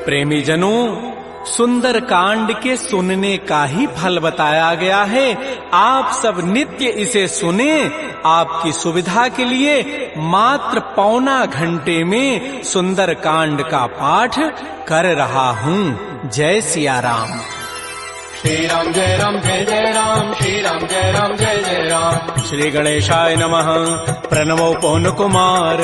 प्रेमी जनों, सुंदर कांड के सुनने का ही फल बताया गया है। आप सब नित्य इसे सुने। आपकी सुविधा के लिए मात्र पौना घंटे में सुंदर कांड का पाठ कर रहा हूँ। जय सिया राम। श्री राम जय राम जय जय राम, श्री राम जय राम जय जय राम। श्री गणेशाय नमः। प्रणवो पवन कुमार,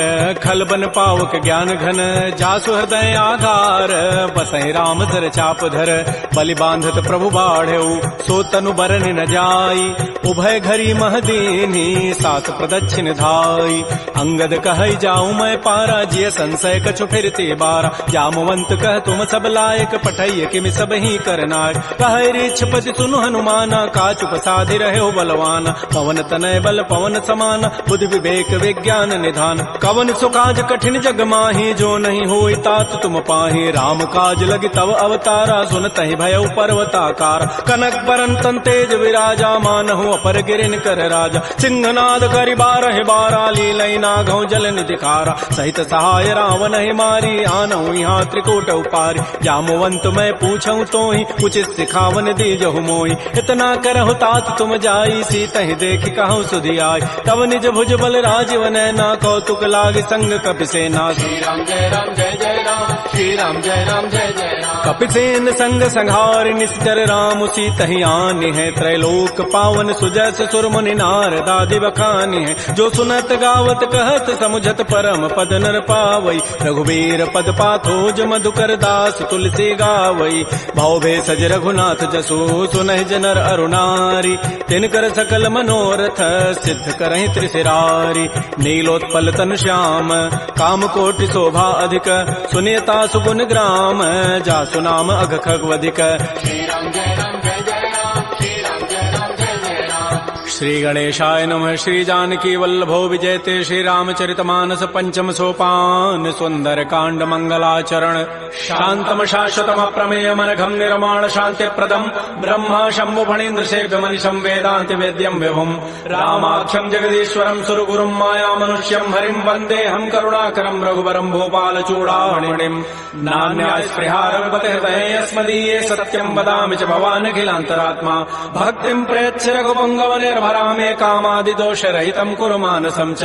खल बन पावक ज्ञान घन, जासु हृदय आधार, बसै राम धर चाप धर, बलि बांधत प्रभु बाढ़ऊ, सो तनु बरन न जाई, उभय घरी महदीनी, सात प्रदक्षिण धाई। अंगद कहै जाऊं मैं पारा, जिय संशय कछु फिरते बारा, जामवंत कह तुम सब लायक, पठैय किम सब ही करनाय। कहै रीछपति सुनु हनुमाना, काचुप साधि रहे बलवाना, पवन तनय बल पवन समाना, बुद्धि विवेक विज्ञान निधान। कवन सुकाज कठिन जग माही, जो नहीं होई तात तुम पाही। राम काज लगी तव अवतारा, सुनतहि भयउ पर्वताकार। कनक बरन तन तेज विराजा, मानहु अपर गिरिन कर राजा। सिंहनाद करि बारह बारा, लीलई नागौ जल निधिकारा। सहित सहाय रावण ही मारी, आनहु यहाँ त्रिकूट उपारी। जामवंत मैं पूछऊं तोहि, उचित सिखावन दीजहु मोहि। इतना करहु तात तुम जाई, सीतहि देखि कहु सुधि आई। तब निज भुज बल राजीव नैना, कौतुक लागे संग कपिसेना। श्री राम जय राम जय जय राम, श्री राम जय राम जय जय राम। कपिसेन संग संहार, निश्चर राम सीतहि आनि है। त्रैलोक पावन सुजस सुरमुनि नारदादि बखानि है। जो सुनत गावत कहत समुझत परम पद नर पावई। रघुवीर पद पाथोज मधुकर दास तुलसी गावई। भाव भे सज रघुनाथ जसो, सुनहि जनर अरुणारी। तिनकर सकल मनोरथ, सिद्ध करहि त्रिशिरारी। नीलोत्पल तनु श्याम, काम कोटि शोभा अधिक, सुनियता सुगुण ग्राम, जासु नाम अघ खगवधिक। श्री राम जय राम जय जय राम, श्री राम जय राम जय जय राम। श्री गणेशाय नमः। श्री जानकी वल्लभो विजयते, श्री रामचरितमानस पंचम सोपान। सुंदर कांड मंगलाचरण, शांतम शाश्वतम प्रमेय मनघम निर्माण शांति प्रदम। ब्रह्मा शंभु फणीन्द्र सेव्य मनिषं वेदांति वेद्यम विभुम। रामाख्यम जगदीश्वरम सुरगुरुम माया मनुष्यम हरिम, वंदे हम करुणाकरम रघुवरम भूपाल चूड़ामणिम। नान्या स्पृहा रघुपते हृदये अस्मदीये, सत्यम वदामि च भवान् अखिलान्तरात्मा। भक्तिं प्रयच्छ रघुपुंगव निर्भरामे, कामादि दोष रहितं कुरु मानसं च।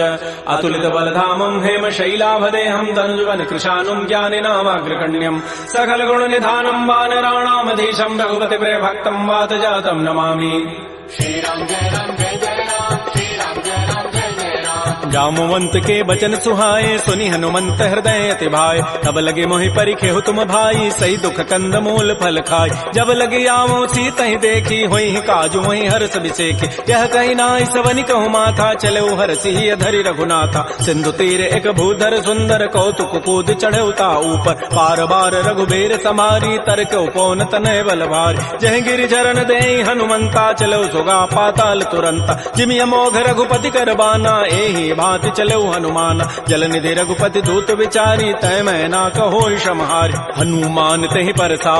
अतुलित बलधामं हेम शैलाभदेहं, धनुजवन कृशानुं ज्ञानिनामाग्रगण्यं। सकल गुण निधानं वानराणामधीशं, रघुपति प्रिय भक्तं वात जातं नमामि। श्री राम जय राम जय जय राम, श्री राम जय राम जय जय राम। जामवंत के बचन सुहाए, सुनि हनुमंत हृदय अति भाए। तब लगे मोहि परिखेहु तुम भाई, सही दुख कंद मूल फल खाय। जब लगे आवो सीतहि देखी, होई काजु वही हर्ष बिसेखी। यह कही नाई सवनि कहु माथा, चले हरसि अधरि रघुनाथा। सिंधु तीर एक भूधर सुंदर, कौतुक कूद चढ़े उता ऊपर। पार बार रघुबीर समारी, तरक उपौन तनय बल भारी। जह गिरि चरण देहि हनुमंता, चलो सुगा पाताल तुरंता। जिमि अमोघ रघुपति कर बाना, एहि भांति चलो हनुमान। जल निधि रघुपति दूत विचारी, तय मैं ना कहो क्षमहारी। हनुमान तहि परसा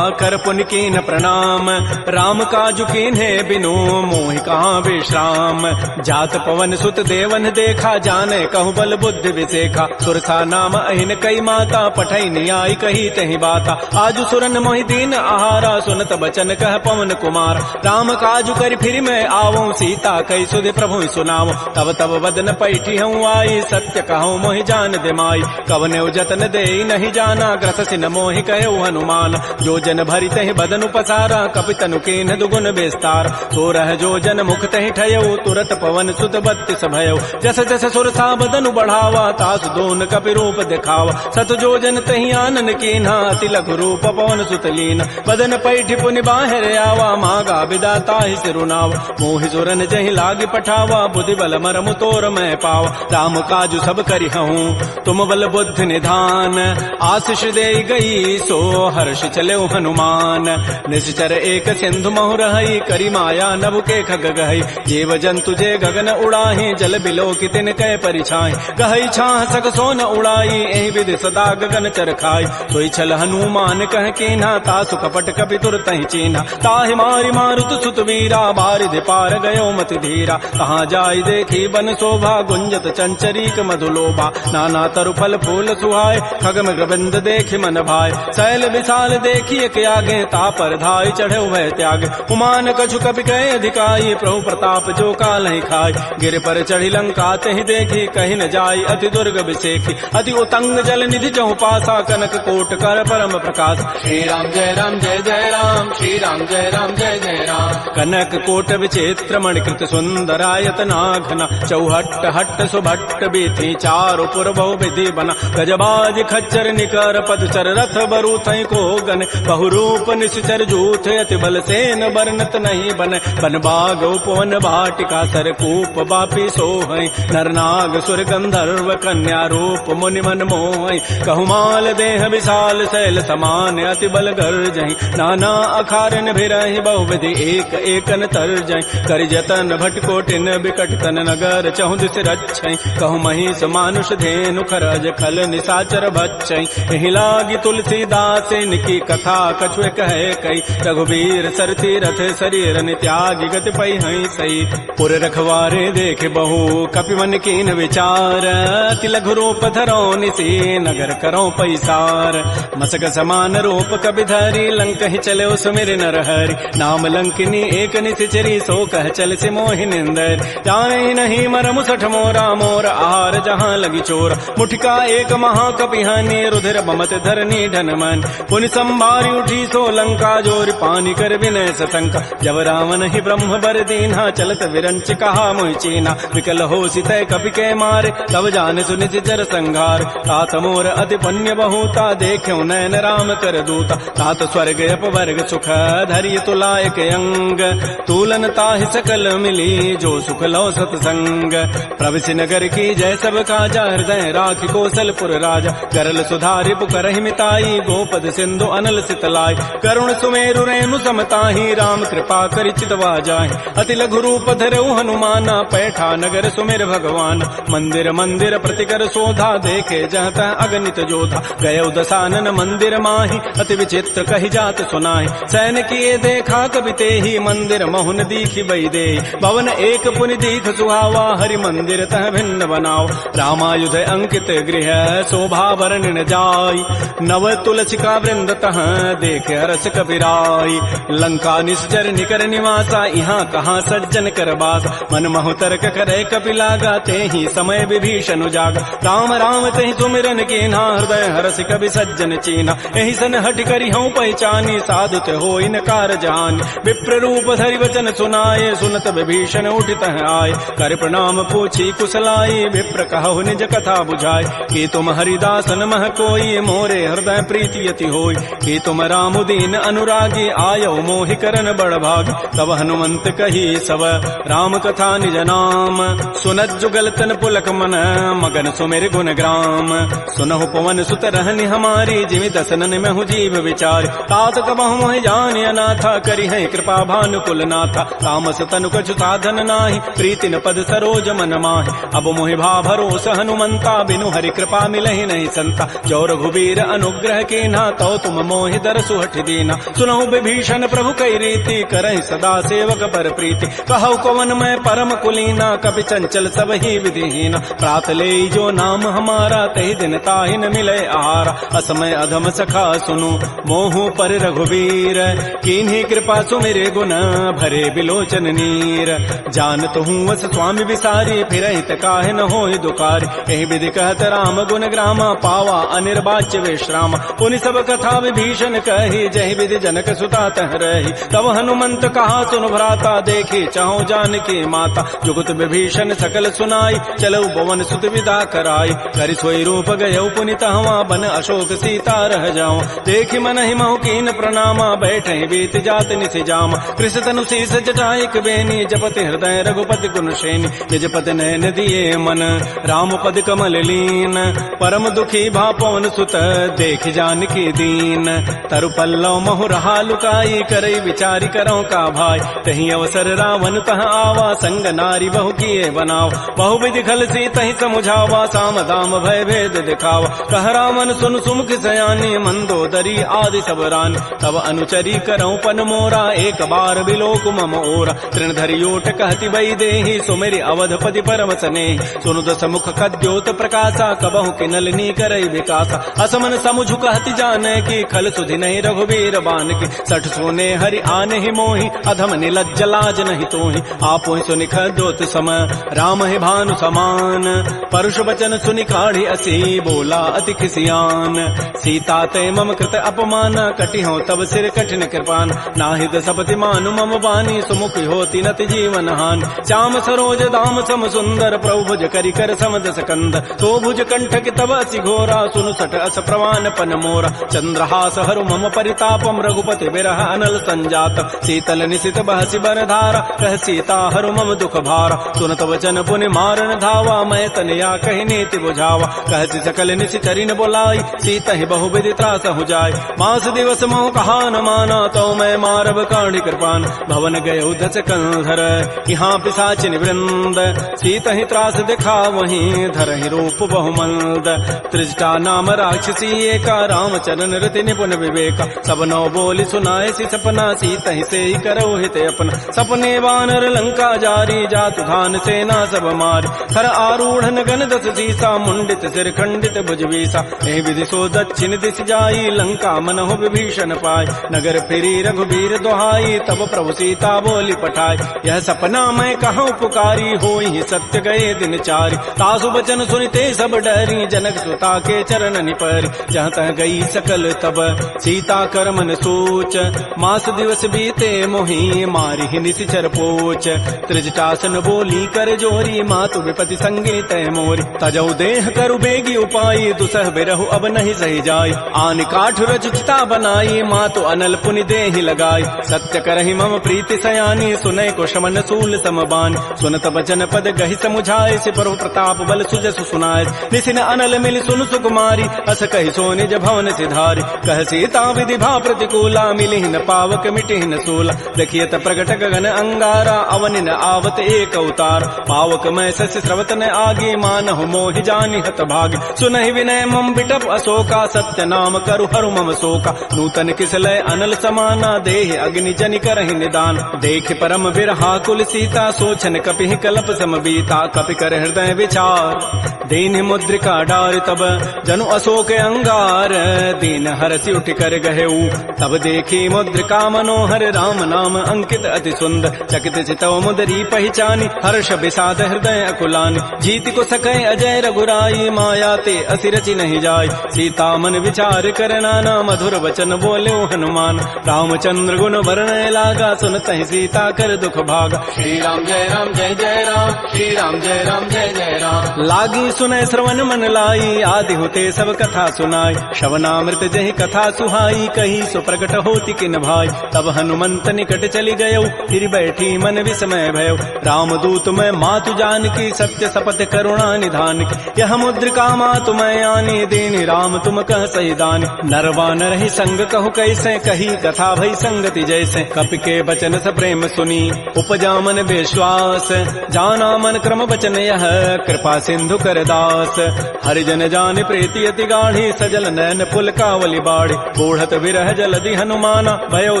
कर पुनि कीन प्रणाम, राम काजु कीन्हे बिनु मोहि कहाँ विश्राम। जात पवन सुत देवन देखा, जाने कहु बल बुद्धि विसेखा। सुरसा नाम अहिन कई माता, पठै नियाई कही तहि बाता। आजु सुरन मोहि दीन आहारा, सुनत बचन कह पवन कुमार। राम काजु करि फिर मैं आवो, सीता कई सुधि प्रभु सुनावो। तब तब वदन पैठी हूँ आई, सत्य कहूँ मोहि जान दिमाई। कवने जतन दे नहीं जाना, ग्रससि न मोहि कहो हनुमान। जो जन भरि तहि बदनु पसारा, कपितनु कीन्ह दुगुन विस्तार। सो रह जो जन मुख तहि ठयऊ, तुरत पवन सुत बत्तिस भयऊ। जस जस सुरसा बदनु बढ़ावा, तासु दोन कपि रूप दिखावा। सत जो जन तहि आनन कीन्हा, अति लघु रूप पवन सुत लीना। बदन पैठि पुनि बाहिर आवा, मागा विदा ताहि सिरुनावा। मोहि सुरन जहि लागी पठावा, बुद्धि बल मरमु तोर मैं पावा। राम काजु सब करिहऊँ, तुम बल बुद्धि निधान। आशीष दे गई सो हर्ष चले हनुमान। निश्चर एक सिंधु महु रही, करी माया नभ के खग गहई। जीव जंतु जे गगन उड़ाही, जल बिलो की तिन कै परिछाई। गहई छाह सक सोन उड़ाई, एहि विधि सदा गगन चर खाई। सोई छल हनुमान कह कीन्हा, तासु कपट कपि तुरतहि चीन्हा। ताहि मारि मारुत सुत वीरा, बारिधि पार गयो मति धीरा। कहाँ जाई देखी बन शोभा, गुंजत चंचरीक मधुलोभा नाना तरु फल फूल सुहाय खगम ग्रबिंद देख मन भाय शैल विशाल देखिए के आगे तापर धाय चढ़े भय त्याग उमान कछु कपि कहे अधिकाई प्रभु प्रताप जो काल ही खाय गिर पर चढ़ी लंका तहि देखी कहीं न जाय अति दुर्ग विषेखी अति उतंग जल निधि चहु पासा कनक कोट कर परम प्रकाश श्री राम जय जय राम श्री राम जय जय राम कनक कोट विचित्र मणिकृत सुंदरायत नाघना चौहट्ट हट्ट सुभट्ट बीथी चारु पुर बहु विधि बना गजबाज खच्चर निकर पदचर रथ बरु थई को गन बहुरूप निश्चर जूथ अति बल सेन बरनत नहीं बन बन बाग उपवन भाटिका सरकूप बापी सोहई नरनाग सुर गंधर्व कन्या रूप मुनि मन मोहई कहुमाल देह विशाल शैल समान अति बल गर्जहि नाना अखारन भिरहि बहुविधि एक एकन तरजहि कर जतन भटकोटिन बिकट तन नगर चहु दिस रक्षै कहु महिष मानुष धेनु खरज खल निसाचर भक्षै एहि लागी तुलसीदास इनकी कथा कछुए कहे कई रघुबीर सरती रथ शरीर त्यागी गति पई हई सई पुर रखवारे देख बहु कपि मन कीन विचार अति लघु रूप धरो निसी नगर करो पैसार मसक समान रूप कपि धरी लंक ही चले सुमिर नर हरि नाम लंकिनी एक निशिचरी सो कह चल से मोहि निंदर जाने नहीं मरमु सठ मोरा मोर आहार जहाँ लगी चोर मुठिका एक महाकपिहानी रुधिर बमत धरनी ढनमन पुनि संभारी उठी सो लंका जोर पानी कर विनय सतंका जब रावण ही ब्रह्म बर दीन्हा चलत विरंच कहा मोहि चीना विकल हो सितय कपि के मारे तब जान सुनित जर संघार तात मोर अति पुण्य बहुता देख्यो नयन राम कर दूता तात स्वर्ग अपवर्ग सुख धैर्य तुलायक अंग तूलन ताहि सकल मिली जो सुख लो सतसंग प्रविशि नगर की जय सब काजा हृदय राखि कौशलपुर राजा करल सुधारि पुकरहि मिताई गोपद सिंधु अनल सितलाई करुण सुमेरु रेणु समताहि राम कृपा करि चितवा जाहि अति लघु रूप धरऊ हनुमाना पैठा नगर सुमेर भगवान मंदिर मंदिर प्रतिकर शोधा देखे जहत अगणित जोधा गय दसानन मंदिर माहि अति विचित्र कहि जात सुनाहि सैन किए देखा कवि तेहि मंदिर महुन दीखि बई दे भवन एक पुनि दीख सुहावा हरि मंदिर तह भिन्न बनाओ रामायुध अंकित गृह शोभा वर्णन जाय नव तुलसिका वृंद तह देख हरस कबीराई लंका निश्चर निकर निवासा यहाँ कहाँ सज्जन कर बास मन महु तर्क करे कपि लागा तेहि समय विभीषण जागा राम राम तेहि सुमिरन कीन्हा हृदय हरस कवि सज्जन चीना एहि सन हट करि हूँ पहचानी साधुत हो इन कार जहानी विप्र रूप धरि वचन सुनाए सुनत विभीषण उठित आए कर प्रणाम पूछी कुशलाई विप्र कहु निज कथा बुझाए कि तुम हरिदासन मह कोई मोरे हृदय प्रीति यति होई कि तुम राम दीन अनुरागी आयो मोहि करन बड़ भाग तब हनुमंत कही सब राम कथा निज नाम सुनत जुगल तन पुलक मन मगन सुमेर गुण ग्राम सुनहु पवन सुत रहनि हमारी जिमि दसनन में हूँ जीव विचार तात कबहु मोहि जान अनाथा करी है कृपा भानुकुल नाथा तामस तनु कछु साधन नाही प्रीति न पद सरोज मन माहि अब मोहि भा भरोस हनुमंता बिनु हरि कृपा मिलहि नहीं संता जो रघुबीर अनुग्रह कीन्हा तो तुम मोहि दरसु हठ दीना सुनहु विभीषण प्रभु कई रीति करहि सदा सेवक पर प्रीति कहु कवन मैं परम कुलीना कपि चंचल सब ही विधिहीना प्रात ले जो नाम हमारा तहि दिन ताहि न मिले आहारा असमय अधम सखा सुनु मोहु पर रघुबीर कीन्ही कृपा सुमिरे गुण भरे बिलोचन नीर जानत हूँ वस स्वामी विसारी फिर हित काहे न होय दुकारी एहि विधि कहत राम गुण ग्रामा पावा अनिर्वाच्य विश्राम पुनि सब कथा विभीषण कही जहि विधि जनक सुता तह रही तब हनुमंत कहा सुन भ्राता देखी चाहु जानकी माता जुगत विभीषण सकल सुनाई चलऊ पवन सुत विदा कराई करि सोई रूप गयऊ पुनि तहवा बन अशोक सीता रह जाओ देखि मन ही महु कीन प्रणामा बैठे बीत जात निसि जामा कृष तनु शीस जटाइक बेनी जपति हृदय रघुपति गुण श्रेणी निज पद नयन दिए मन राम पद कमल लीन परम दुखी भा पवन सुत देख जानकी दीन तरु पल्लव महु रहा लुकाई करई विचारी करो का भाई तही अवसर रावण तह आवा संग नारी बहु किए बनाओ बहु विधि खल सी तही समुझावा साम दाम भय भेद दिखावा कह रावण सुन सुमुख सयानी मंदोदरी आदि सब रान तब अनुचरी करो पन मोरा एक बार बिलोक मम ओरा तृण धरियोट कहति बई देहि सुमेरि अवधपति पर परम सने सुनु दस मुख कद्योत प्रकाशा कबहु के नलिनी करई विकासा असमन समुझु कहति जाने की खल सुधि नहीं रघुबीर बान की सठ सोने हरि आने ही मोहि अधम निलज्ज लाज नहीं तोहि आपो सुनि खद्योत समय राम ही भानु समान परुष वचन सुनि काढ़ी असी बोला अति खिसियान सीता ते मम कृत अपमान कटि हो तब सिर कठिन कृपान नाहिद सपति मानु मम बानी सुमुख होती नति जीवन हान श्याम सरोज दाम सम सुंदर प्रभु भुज करि कर समदस कंद तो भुज कंठ के तब असि घोरा सुनु सठ अस प्रवान पन मोरा चंद्रहास हरु मम परितापम रघुपति विरह अनल संजात शीतल निशित बहसि बर धारा कह सीता हरु मम दुख भारा सुनत वचन पुनि मारन धावा मैं तनया कहि नीति बुझावा कहति सकल निशि चरिन बोलाई सीता ही बहु विधि त्रास हो जाय मास दिवस मोह कहा न माना तो मैं मारब काढ़ी कृपान भवन गए दस कंधर यहाँ पिशाचिन वृंद सीता ही त्रास दिखा वहीं धर ही रूप बहुमंद त्रिजटा नाम राक्षसी एका राम चरण रति निपुण विवेका सब नौ बोली सुनाए सी सपना सीता ही से ही करो हित अपना सपने वानर लंका जारी जातु धान सेना सब मारी थर आरूढ़ गन दस सीसा मुंडित सिर खंडित भुजवीसा ए विधि सो दक्षिण दिश जाई लंका मनहु विभीषण पाय नगर फिरी रघुबीर दोहाई तब प्रभु सीता बोली पठाई यह सपना मैं कहूँ पुकारी होई सत्य गए दिन चारि तासु बचन सुनते सब डरी जनक सुता के चरण निपरि जहाँ तह गई सकल तब सीता कर मन सोच मास दिवस बीते मोहि मारी ही निशिचर पोच त्रिजटासन बोली कर जोरी मातु विपति संगे तय मोरी तजऊ देह करु बेगी उपाई दुसह बिरहु अब नहीं सही जाई आन काठ रचिता बनाई मातु अनल पुनि देहि लगाई सत्य करहि मम प्रीति सयानी सुनय को शमन सूल समबान सुनत बचन पद गहि समुझाए से प्रभु प्रताप बल सुजसु सुनाए निसिन अनल मिल सुन सुकुमारी अस कहि सो निज भवन सिधारी कह सीता विधि भा प्रतिकूला मिलि न पावक मिटि न सूला देखियत प्रगट गगन अंगारा अवनि न आवत एक अवतार पावक मैं सस स्रवत न आगे मानहु मोहि जानि हत भागी सुनहि विनय मम बिटप अशोका सत्य नाम करु हरु मम शोका नूतन किसलय अनल समाना देह अग्नि जनि करहि निदान देख परम बिरहा कुल सीता सोचन कपि कलप सम बीता कपि कर हृदय विचार दीन मुद्रिका डार तब जनु अशोक अंगार दीन हरसि उठ कर गहेऊ तब देखी मुद्रिका मनोहर राम नाम अंकित अति सुंदर चकित चितव मुदरी पहचानी हर्ष विषाद हृदय अकुलानी जीत को सकै अजय रघुराई माया ते असिरचि नहीं जाय सीता मन विचार कर नाना मधुर वचन बोले हनुमान रामचंद्र गुण वर्णय लागा सुनत ही सीता कर दुख भागा श्री राम जय राम श्री राम जय जय राम लागी सुनय श्रवण मन लाई आदि होते सब कथा सुनाई श्रवणामृत जहि कथा सुहाई कही सो प्रकट होती किन भाई तब हनुमंत निकट चली गयो फिर बैठी मन विस्मय भयो राम दूत में मातु जान की सत्य सपथ करुणा निधान की यह मुद्रिका मातु मैं आनी देनी राम तुम कह सही दानी नरवान रही संग कहु कैसे कही कथा भई संगति जैसे कपि के बचन स प्रेम सुनी उपजा मन विश्वास जाना मन क्रम बचन यह कृपा सिंधु कर दास हरिजन जान प्रीति अति गाढ़ी सजल नैन पुल कावली बाढ़ी बूढ़त विरह जलधि हनुमाना भयो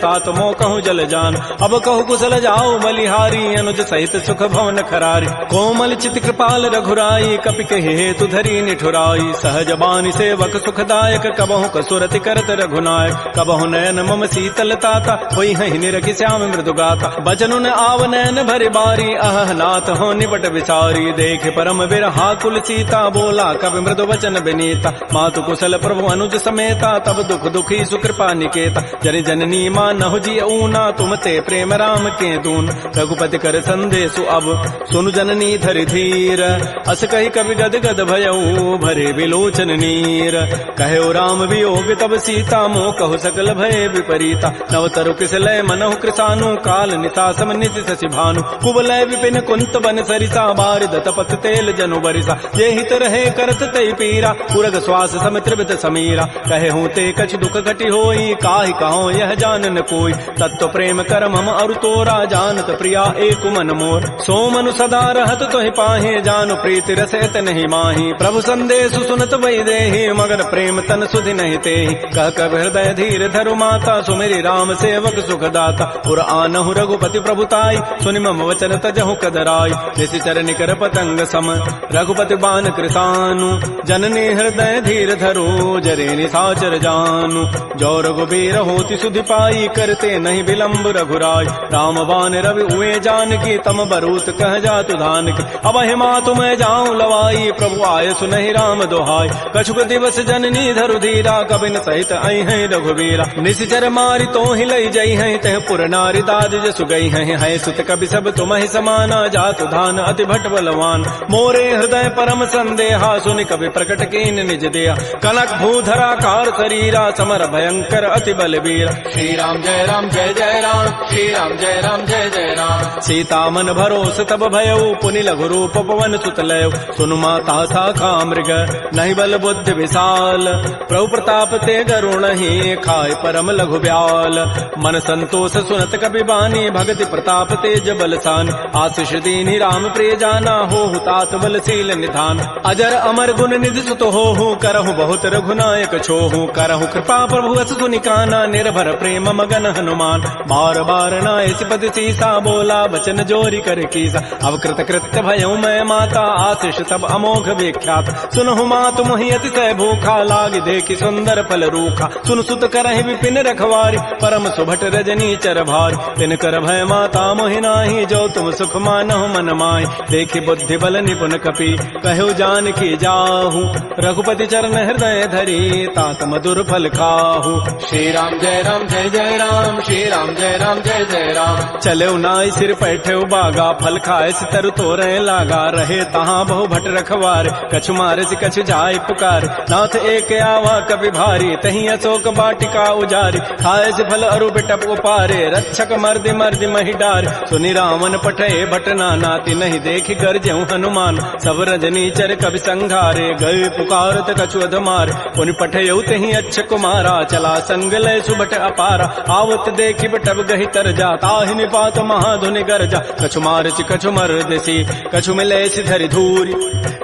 तात मो कहूँ जल जान अब कहु कुशल जाओ बलिहारी अनुज सहित सुख भवन खरारी कोमल चित कृपाल रघुराई कपि कहे हेतु धरी निठुराई सहज बानी सेवक सुखदायक कबहु कसुरति करत रघुनायक कबहु नयन मम शीतल ताता होई हहि निरखि श्याम मृदु गाता बचनु न आव नयन भरि बारी अह नाथ हो निपट विचारी देख परम विरहा कुल सीता बोला कवि मृदु वचन विनीता मातु कुशल प्रभु अनुज समेता तब दुख दुखी सुकृपा निकेता जन जननी मां नहु जी ऊना तुम ते प्रेम राम के दून रघुपति कर संदेशु अब सुनु जननी धरि धीर अस कही कवि गद गद भयऊ भरे विलोचन नीर कहो राम वियोग तब सीता मोह कहु सकल भय विपरीता नव तरु किसलय मनहु कृसानु काल निता सम निति शशि भानु कुबलय विपिन कुंत बन सरिसा बारिद तपत तेल जनु बरिसा ये हित रहे करत तय पीरा पुरग श्वास सम त्रिवित समीरा कहे हूँ ते कछ दुख घटी होई काहि कहो यह जानन कोई तत्व प्रेम कर मम अरु तोरा जानत प्रिया एक मन मोर सो मनु सदा रहत तोहि पाहे जानु प्रीति रसत नहीं माही प्रभु संदेशु सुनत वै देहि मगर प्रेम तन सुधि नहीं तेहि कह कब हृदय धीर धरु माता सुमेरी राम सेवक सुखदाता पुर आनहु रघुपति प्रभुताई सुनि मम वचन तजहु कदराई जैसे निश्चर निकर पतंग सम रघुपति बान कृतानु जननी हृदय धीर धरो जरे निशाचर जानु जो रघुबीर होति सुधि पाई करते नहीं विलंब रघुराय राम बान रवि उए जानकी तम बरूत कह जातु धान की अब हिमा तुम्हें जाऊं लवाई प्रभु आय सुनहि राम दोहाई कछुक दिवस जननी धरु धीरा कबिन सहित आई है रघुबीरा निश्चर मारी तो ही लई जई है तह पुर नारी दाद जसु गई है सुत कवि सब तुम ही समाना जातु धान अति भट बलवान मोरे हृदय परम संदेहा सुनि कवि प्रकट कीन निज देहा कनक भूधरा कार शरीरा समर भयंकर अति बलबीरा श्री राम जय राम श्री राम जय जय राम सीता मन भरोस तब भयउ पुनि लघु रूप पवन सुत लय सुनु माता शाखा मृग नहीं बल बुद्धि विशाल प्रभु प्रताप ते गरुण ही खाय परम लघु ब्याल मन संतोष सुनत कपि बानी भगति प्रताप तेज बलसान आशीष दीनी राम प्रिय जाना हो तात बलशील निधान अजर अमर गुण निधि सुत हो करहु बहुत रघुनायक छोहु करहु कृपा प्रभु अस सुनिकाना निर्भर प्रेम मगन हनुमान बार बार नायसि पति सीसा बोला बचन जोरी कर कीसा अब कृत कृत्य भयउ मैं माता आशीष तब अमोघ विख्यात सुनहु मातु मोहि अतिशय भूखा लाग देखि सुंदर फल रूखा सुन सुत करहि विपिन रखवारी परम सुभट रजनी चर भारी तिन कर भय माता मोहि नाही जो तुम सुख मानहु मन माहि देखि बुद्धि बल निपुण कपि कहु जान की जाहु रघुपति चरण हृदय धरी तात मधुर फल खाहु श्री राम जय जय राम श्री राम जय जय राम चले नाई सिर पैठे बागा फल खाए तरु तोरे लागा रहे तहाँ बहु भट रखवार कछु मारे से कछु जाय पुकार नाथ एक आवा कभी भारी तही अशोक बाटिका उजारी खाए से फल अरु बिटप उपारे रक्षक मर्दि मर्दि मही डार सुनि रावण पठे भट नाती नहीं देखि गरजहु हनुमान सब रजनी चर कवि संघारे गए पुकारत कछु अधमार पुनि पठयउ तही अच्छ कुमारा चला संग लय सुबट अपारा आवत देखि बटब गहि तर जा ताहि निपात महाधुनि गरजा कछु मारचि कछु मर्दसी कछु मिलेसि धरि धूरी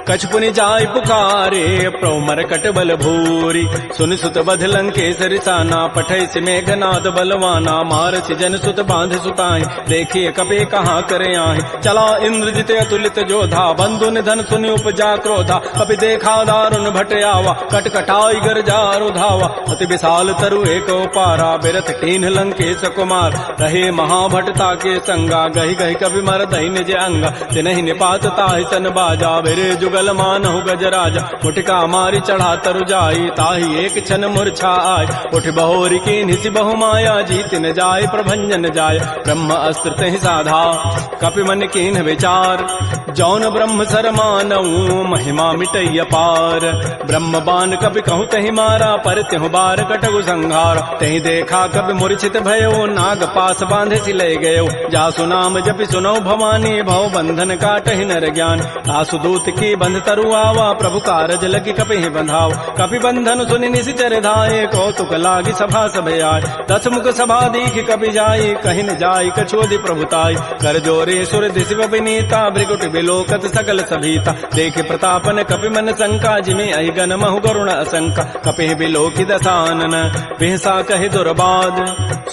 कछु पुनि जाय पुकारे प्रभु मरकट बल भूरी सुनि सुत बध लंकेसरि साना पठैसि मेघनाद बलवाना मारसि जन सुत बांध सुताई देखिए कपे कहाँ करे आहि चला इंद्रजित अतुलित जोधा बंधु निधन सुनि उपजा क्रोधा कपि देखा दारुण भट आवा कटकटाई गरजारु धावा अति विशाल तरु एक पारा बिरथ कीन्ह लंकेश कुमार रहे महाभटता के संगा गही गही कवि मर दही निज अंगा तिनहि निपात ताहि सन बाजा बिरे जुगल मानहु गजराजा मुटिका मारी चढ़ा तरु जाई ताहि एक क्षण मूर्छा आय उठ बहोरी की निसि बहु माया जीत न जाय प्रभंजन जाय ब्रह्म अस्त्र तहि साधा कपि मन कीन्ह विचार जौन ब्रह्म सर मानऊ महिमा मिटैय पार ब्रह्म बान कपि कहूँ तहि मारा पर त्यहु बार कटगु संहार तहि देखा कपि मूर्छित भयो नाग पास बांधे सि ले गयो जासु नाम जपि सुनो भवानी भव बंधन काटहि नर ज्ञान आसु दूत की बंध तरु आवा प्रभु कारज लगी कपि बंधाव कपि बंधन सुनि निशिचर धाये कौतुक लागी सभा सब आय 10 मुख सभा दीख कपि जाई कहि न जाई कछोदि प्रभुताई कर जोरे सुर दिशि विनीता भृगुट बिलोकत सकल सभीता देख प्रतापन कपि मन शंका जिमे अहि गण महु गरुण असंका कपि बिलोकि दसानन बिहसा कहि दुर्बाद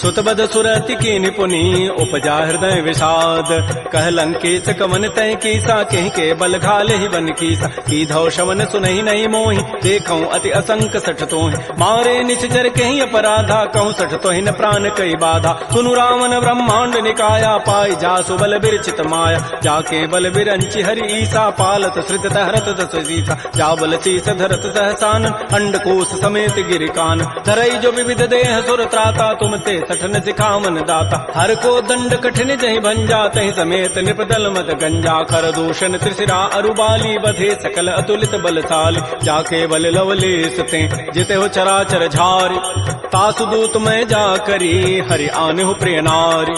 सुतबद सुरति की निपुनी उपजा हृदय विषाद कह लंकेश कवन तय कीसा कहीं के बल घाले ही बन कीसा की धौ शवन सुनहि नहीं मोहि देखऊं अति असंक सठ तोहि मारे निश्चर कहीं अपराधा कहूँ सठ तोहि न प्राण कई बाधा सुनु रावण ब्रह्मांड निकाया पाई जासु बल बिरचित माया जाके बल बिरंचि हरि ईसा पालत श्रित हरत दस सीसा जा बल शीस धरत सहसान अंडकोश समेत गिरिकान धरई जो विविध देह सुर त्राता तुम ते सठन सिखावन दाता हर को दंड कठिन जहि भंजा तहि समेत निपदल मत गंजा कर दूषण त्रिशिरा अरुबाली बधे सकल अतुलित बलशाली जाके बल लवलेस ते जिते हो चराचर झारी तासु दूत मैं जा करी हरि आने हो प्रिय नारी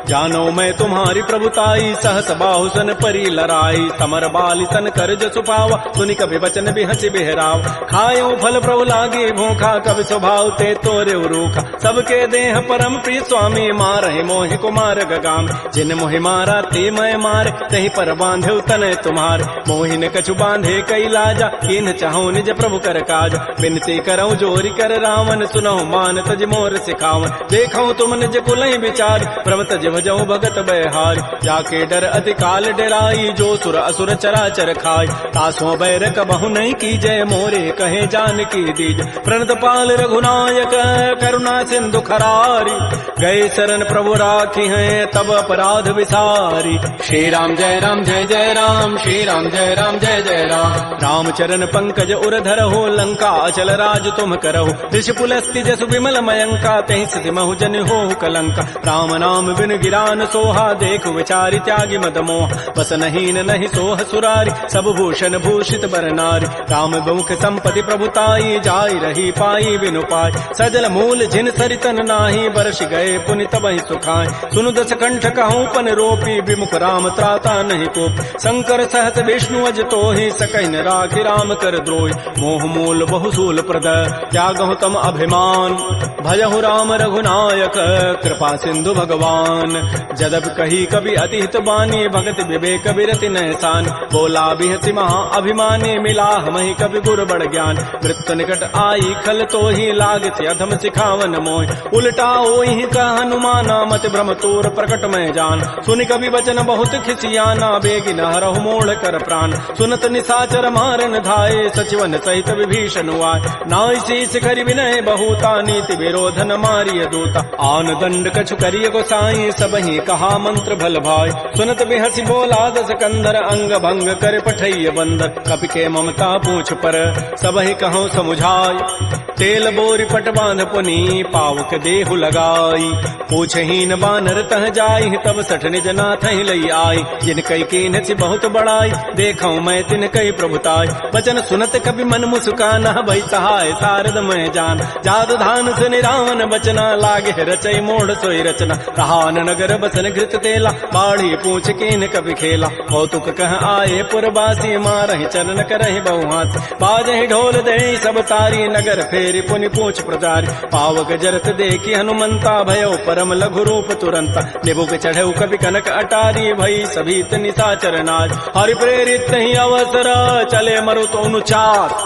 जानो मैं तुम्हारी प्रभुताई सहस बाहु सन परी लराई समर बाली सन कर जसु पावा सुनि कभी वचन भी हंसी बिहराव खायो फल प्रभु लागे भूखा कभी स्वभाव ते तोरे रूखा सबके देह परम प्रिय स्वामी मारहि मोहि कुमार गगाम जिन मोहि मारा ते मैं मार तही पर बांधे तनय तुम्हार मोहि न कछु बांधे कई लाजा कीन चाहूं निज प्रभु कर काज बिनती करऊं जोरी कर रावण सुनहु मान तज मोर सिखावन देखऊं तुम निज कुलहि विचार प्रम तज भजऊ भगत बहारी। जाके डर अति काल डराई, जो सुर असुर चराचर खाई। तासों बैर कबहु नहीं कीजय, मोरे कहे जानकी दीज। प्रणत पाल रघुनायक करुणा सिंधु खरारी, गए शरण प्रभु राखी हैं तब अपराध विसारी। श्री राम जय जय राम, श्री राम जय जय राम। रामचरण पंकज उरधर हो, लंका अचल राज तुम करहो। ऋषि पुलस्ति जसु विमल मयंका, तहि सिधि महु जन हो कलंका। राम नाम बिन गिरान सोहा, देख विचारि त्यागी मद मोह। बस नहीं नहीं सोह सुरारी, सब भूषण भूषित बर नारी। राम बहुमुख संपत्ति प्रभुताई, जाय रही पाई बिनु पाई। सजल मूल जिन सरितन नाही, बरस गए पुनि तबहि सुखाय। सुनु दस कंठ कहूँ पन रोपी, विमुख राम त्राता नहीं कोप। शंकर सहत विष्णु अज तोहि, सकहि न राखि राम कर द्रोहि। मोह मूल बहुसूल प्रद, त्यागहु तम अभिमान। भजहु राम रघुनायक, कृपा सिंधु भगवान। जदब कही कवि अति हित बानी, भगत विवेक बिरति नहसान। बोला बिहति महा अभिमानी, मिला हमहि कवि गुर बड़ ज्ञान। मृत्यु निकट आई खल तोहि, लागति अधम सिखावन मोहि। उल्टा ओहि का हनुमाना, मति भ्रम तोर प्रकट में जान। सुनि कवि वचन बहुत खिसियाना, बेगी न हरहु मोड़ कर प्राण। सुनत निशाचर मारन धाये, सचिवन सहित विभीषण आए। नाई शीस करि विनय बहुता, नीति विरोधन मारिय दूता। आन दंड कछु करिय गोसाई, सबहि कहा मंत्र भल भाई। सुनत बिहसि बोला दस कंदर, अंग भंग कर पठैय बंदर। कपि के ममता पूछ पर, सबहि कहूँ समुझाई। तेल बोरी पट बांध पुनी, पावक देहु लगाई। पूछहीन बानर तह जाई, तब सठ निज नाथ ही लई आई। जिन कई कीन सी बहुत बड़ाई, देखऊं मैं तिन कई प्रभुताई। वचन सुनत कभी मन मुस्काना, भई सहाय शारद मैं जान। जादु धान सुनि रावण बचना, लागे रचई मोड़ सोई रचना। रहान नगर बसन घृत तेला, बाढ़ी पूछ कीन कभी खेला। कौतुक कह आए पुरबासी, मारहि चरण करहि बहुहास। बाजहि ढोल दे सब तारी, नगर फेरि पुनि पूछ प्रजारी। पावक जरत देखी हनुमंता, भयो परम लघु रूप तुरंता। निबुक चढ़ऊ कवि कनक अटारी, भई सभीत निशाचर नाज। हरि प्रेरित ही अवसर, चले मरुत अनुचार।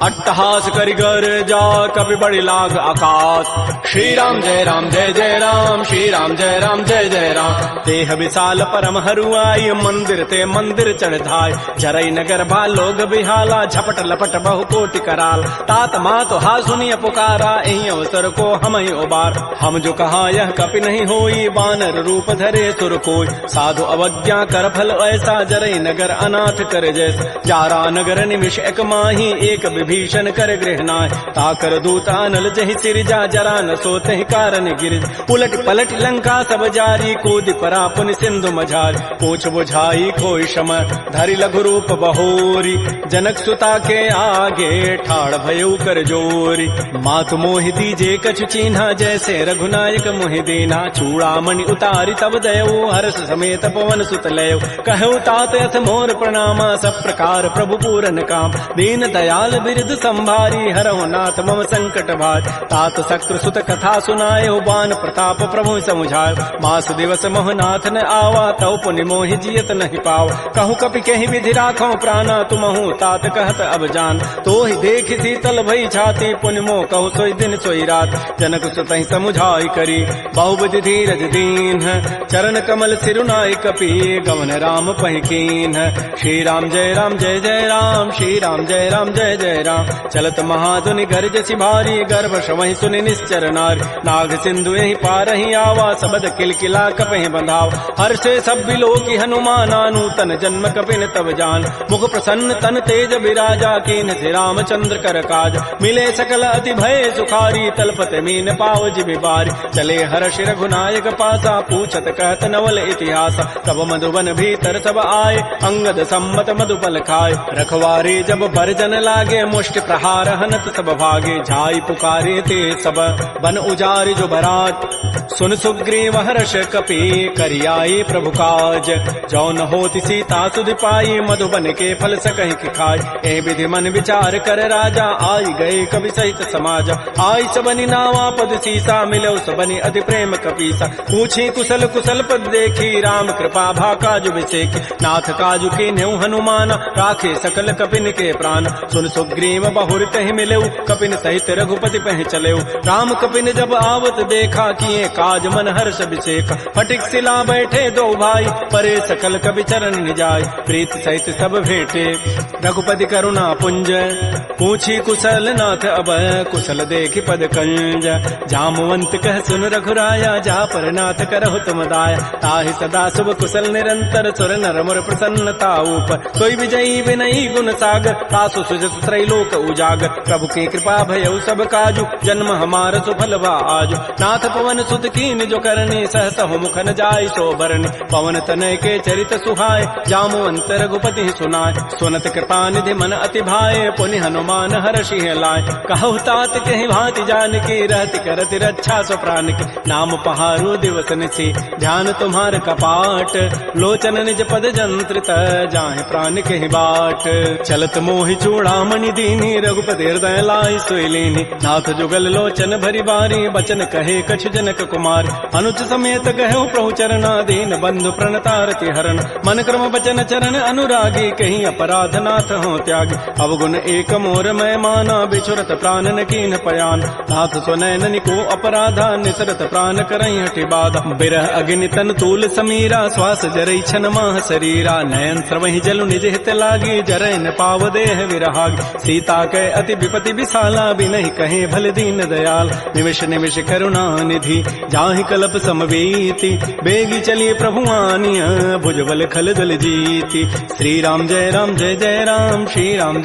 अट्टहास करिगर जा, कवि बड़ी लाग आकाश। श्री राम जय जय राम, श्री राम जय जय राम। देह विशाल परम हरुआई, मंदिर ते मंदिर चढ़ धाय। जरई नगर बालोग बिहाला, झपट लपट बहु कोटि कराल। तात मात हा सुनिय पुकारा, एहि अवसर को हम ही उबार। हम जो कहा यह कपि नहीं होई, बानर रूप धरे सुर कोई। साधु अवज्ञा कर फल ऐसा, जरई नगर अनाथ कर जैसा। जारा नगर निमिष एक माही, एक विभीषण कर गृहनाय। ताकर दूत अनल जहि सिरजा, जरा न सोते कारण गिरिज। उलट पलट लंका सब जारी, कूद परा पुनि सिंधु मझारी। पूछ बुझाई खोई शम, धरि लघु रूप बहोरी। जनक सुता के आगे, ठाड़ भयउ कर जोरी। मातु मोहि दीजे कछु चिन्हा, जैसे रघुनायक मोहि दीना। चूड़ामणि उतारी तब दयऊ, हर्ष समेत पवन सुत लयऊ। कहऊ तात यथ मोर प्रणामा, सब प्रकार प्रभु पूरन काम। दीन दयाल बिरद संभारी, हरहु नाथ मम संकट भार। तात शक्र सुत कथा सुनाए, बान प्रताप प्रभु समुझाए। मास दिवस मोहनाथ न आवा, तव पुनि मोहि जियत नहीं पाव। कहूँ कपि कहीं विधि राखो प्राणा, तुमहु तात कहत अब जान। तो ही देख शीतल भई छाती, पुनि मोह कहूँ सोई दिन सोई रात। जनक सुतहि समुझाई करी, बहुविधि धीरज दीन। चरण कमल सिरुनाई कपि, गवन राम पहिकीन। श्री राम जय जय राम, श्री राम जय जय राम। चलत महाधुनि गर्जसि भारी, गर्भ श्रवहि सुनि निश्चर नारी। नाग सिंधु यही पारहि आवा, सबद किलकिला कपहि बंधाव। हर्षे सब बिलोकी हनुमाना, नूतन जन्म कपिन तब जान। मुख प्रसन्न तन तेज बिराजा, कीन से रामचंद्र कर काज। मिले सकल अति भय सुखारी, तलपत मीन पाव जिमि बारी। चले हर्ष रघुनायक पासा, पूछत कहत नवल इतिहास। तब मधुबन भीतर सब आए, अंगद सम्मत मधुपल खाए। रखवारे जब बरजन लागे, मुष्टि प्रहार हनत सब भागे। झाई पुकारे ते सब, बन उजारि जो बरात। सुन सुग्रीव हर्ष कपि, करियाए प्रभु काज। जौन होति सीता सुधि पाई, मधुबन के फल सकहि कि खाय। ए विधि मन विचार कर राजा, आई गए कवि सहित समाज। आई सबनि नावा पद सीसा, मिलो सबनि अति प्रेम कपीसा। पूछी कुशल कुशल पद देखी, राम कृपा भा काजु विसेखी। नाथ काजु कीन्हु हनुमान, राखे सकल कपिन के प्राण। सुन सुग्रीव सुग्रीव बहुर तहि मिले कपिन सहित रघुपति पह चले राम कपिन जब आवत देखा किए काज मन हर्ष अभिषेक फटिक सिला बैठे दो भाई परे सकल कवि चरण निजाय प्रीत सहित सब भेटे रघुपति करुणा पुंज पूछी कुशल नाथ अब कुशल देखि पद कंज जामवंत कह सुन रघुराया जा पर नाथ करहु तुम दाया ताहि सदा शुभ कुशल निरंतर सुर नर मुर प्रसन्नता ऊपर सोई विजयी विनयी गुण सागर तासु सुजस त्रैलोक उजागर प्रभु की कृपा भयउ सब काजु जन्म हमार सुफल बा आजु नाथ पवन सुत कीन जो करनी सहस हो मुखन जाय शोभरनी पवन तनय के चरित सुहाय जामवंत रघुपति सुनाय सुनत कृपा निधि मन अति भाए पुनि हनुमान हर्षि लाय कहु तात कहि भांति जानकी रहति करति रक्षा सो प्राण की नाम पहारो दिवस निशि ध्यान तुम्हार कपाट लोचन निज पद जंत्रित जाहि प्राण कहि बाट चलत मोहि चूड़ामणि दीनी रघुपति हृदय लाई सोई लीनी नाथ जुगल लोचन भरी बारी बचन कहे कछु जनक कुमार अनुज समेत कहु प्रभु चरणाधीन बंधु प्रणतारति हरण मन क्रम बचन चरण अनुरागी कहीं अपराध नाथ हो त्यागी अवगुण एक मोर मैं माना बिछुरत प्राण न कीन पयान नाथ सुनैन को अपराधा निसरत प्राण करई हटि बाधा बिरह अग्नि तन तूल समीरा श्वास जरई छन माह शरीरा नयन स्रवहि जलु निज हित लागी जरय न पाव देह विरहागी सीता कै अति विपति विशाला बिनहि कहे भल दीन दयाल निमिष निमिष करुणा निधि जाहि कल्प समवेति बेगी चली प्रभु आनिया भुजबल खल दल जीति श्री राम जय राम श्री राम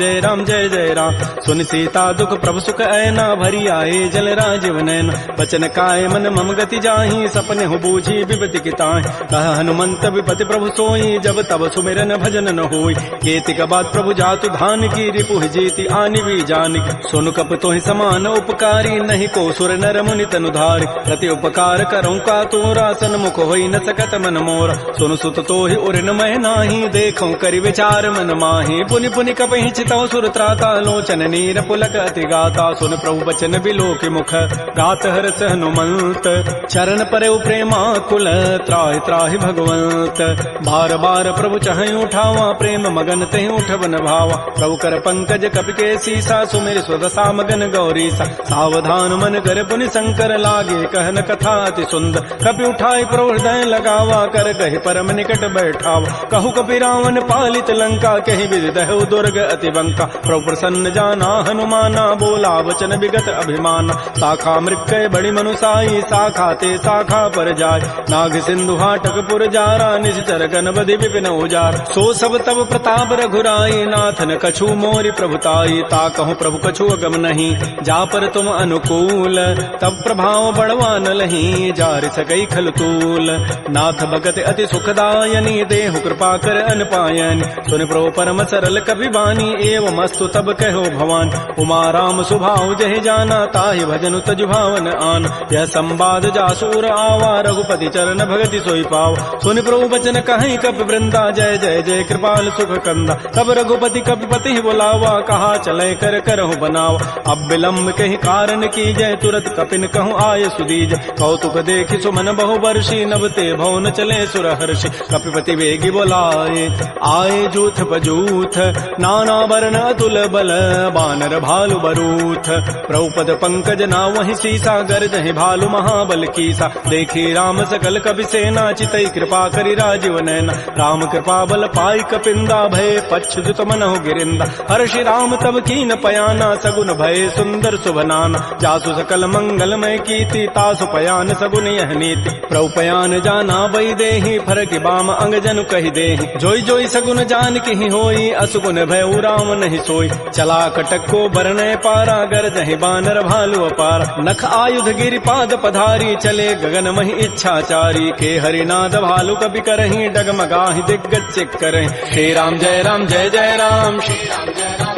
जय जय राम सुन सीता दुख प्रभु सुख ऐना भरी आए जल राजीव नैन बचन काय मन मम गति जाहि सपने हो बूझी विपति किताहि कह हनुमंत विपति प्रभु सोई जब तब सुमिरन भजन न होई केतिक बाद प्रभु जातु धान की रिपुह जीति आनि भी जानिक सुन कप तोहि समान उपकारी नहीं को सुर नर मुनि तनु धारि प्रति उपकार करऊं का तोरा सन्मुख होई न सकत मन मोरा सुन सुत तोहि उरिन मह नाही देखऊं करि विचार मन माहि पुनि पुनि कपहि चितौ सुर त्राता लोचन नीर पुलक अति गाता सुन प्रभु बचन बिलोक मुख गात हरस हनुमंत चरण परे प्रेमा कुल त्राहि त्राहि भगवंत बार बार प्रभु चहै उठावा प्रेम मगन तहि उठवन भावा प्रभु कर पंकज कपि के सीसा सुमिर स्वदसा मगन गौरीसा सावधान मन कर पुनि शंकर लागे कहन कथा अति सुंदर कपि उठाई प्रभु हृदय लगावा कर कहि परम निकट बैठावा कहु कपि रावण पालित लंका कहि विदहु दुर्ग अति बंका प्रभु प्रसन्न जाना हनुमाना बोला वचन विगत अभिमाना शाखा मृक्कय बड़ी मनुसाई शाखा ते शाखा पर जाय नाग सिंधु हाटक पुर जारा निश्चर गन बधि विपिन उजार सो सब तब प्रताप रघुराई नाथन कछु मोरि प्रभुताई ता कहूँ प्रभु कछु अगम नहीं जा पर तुम अनुकूल तब प्रभाव बढ़वा न लही जार सकई खल तूल नाथ भगत अति सुखदायनी देहु कृपा कर अनपायनी सुन प्रभु परम सरल कपि बानी एवं मस्तु तब कहो भवान उमा राम सुभाव जहि जाना ताहि भजन तजु भावन आन यह संवाद जासूर आवा रघुपति चरण भगति सोई पाव सुनि प्रभु बचन कहीं कपि वृंदा जय जय जय कृपाल सुख कंदा तब रघुपति कपिपति बुलावा कहा चले कर करहु बनावा अब विलम्ब कहीं कारण की जय तुरत कपिन कहूँ आय सुदीज कौतुक देखि सुमन बहु वर्षी नभते भवन चले सुर हर्षि कपिपति वेगी बोलाए आए जूथ पजूथ नाना वर्ण अतुल बल बानर भालु बरूथ प्रभुपद पंकज ना वही सीसा गर्जहि भालु महाबल कीसा देखी राम सकल कपि सेना चितई कृपा करि राजीव नैना राम कृपा बल पाई कपिंदा भय पच्छुत मनहु गिरिंदा हर्षि राम तब कीन पयाना सगुन भय सुंदर सुभनाना जासु सकल मंगलमय कीर्ति तासु पयान सगुन यह नीति प्रभु पयान जाना बई देहि फरक बाम अंग जनु कहि देहि जोई जोई सगुन जान की होई असुगुन भय राम नहीं सोई चला कटक को बरनय पारा गरजहि बानर भालु अपार नख आयुध गिरि पाद पधारी चले गगन महि इच्छाचारी के हरिनाद भालु कपि करहि डगमगाहि दिग्गज चिक करहि श्री राम जय राम श्री राम जय राम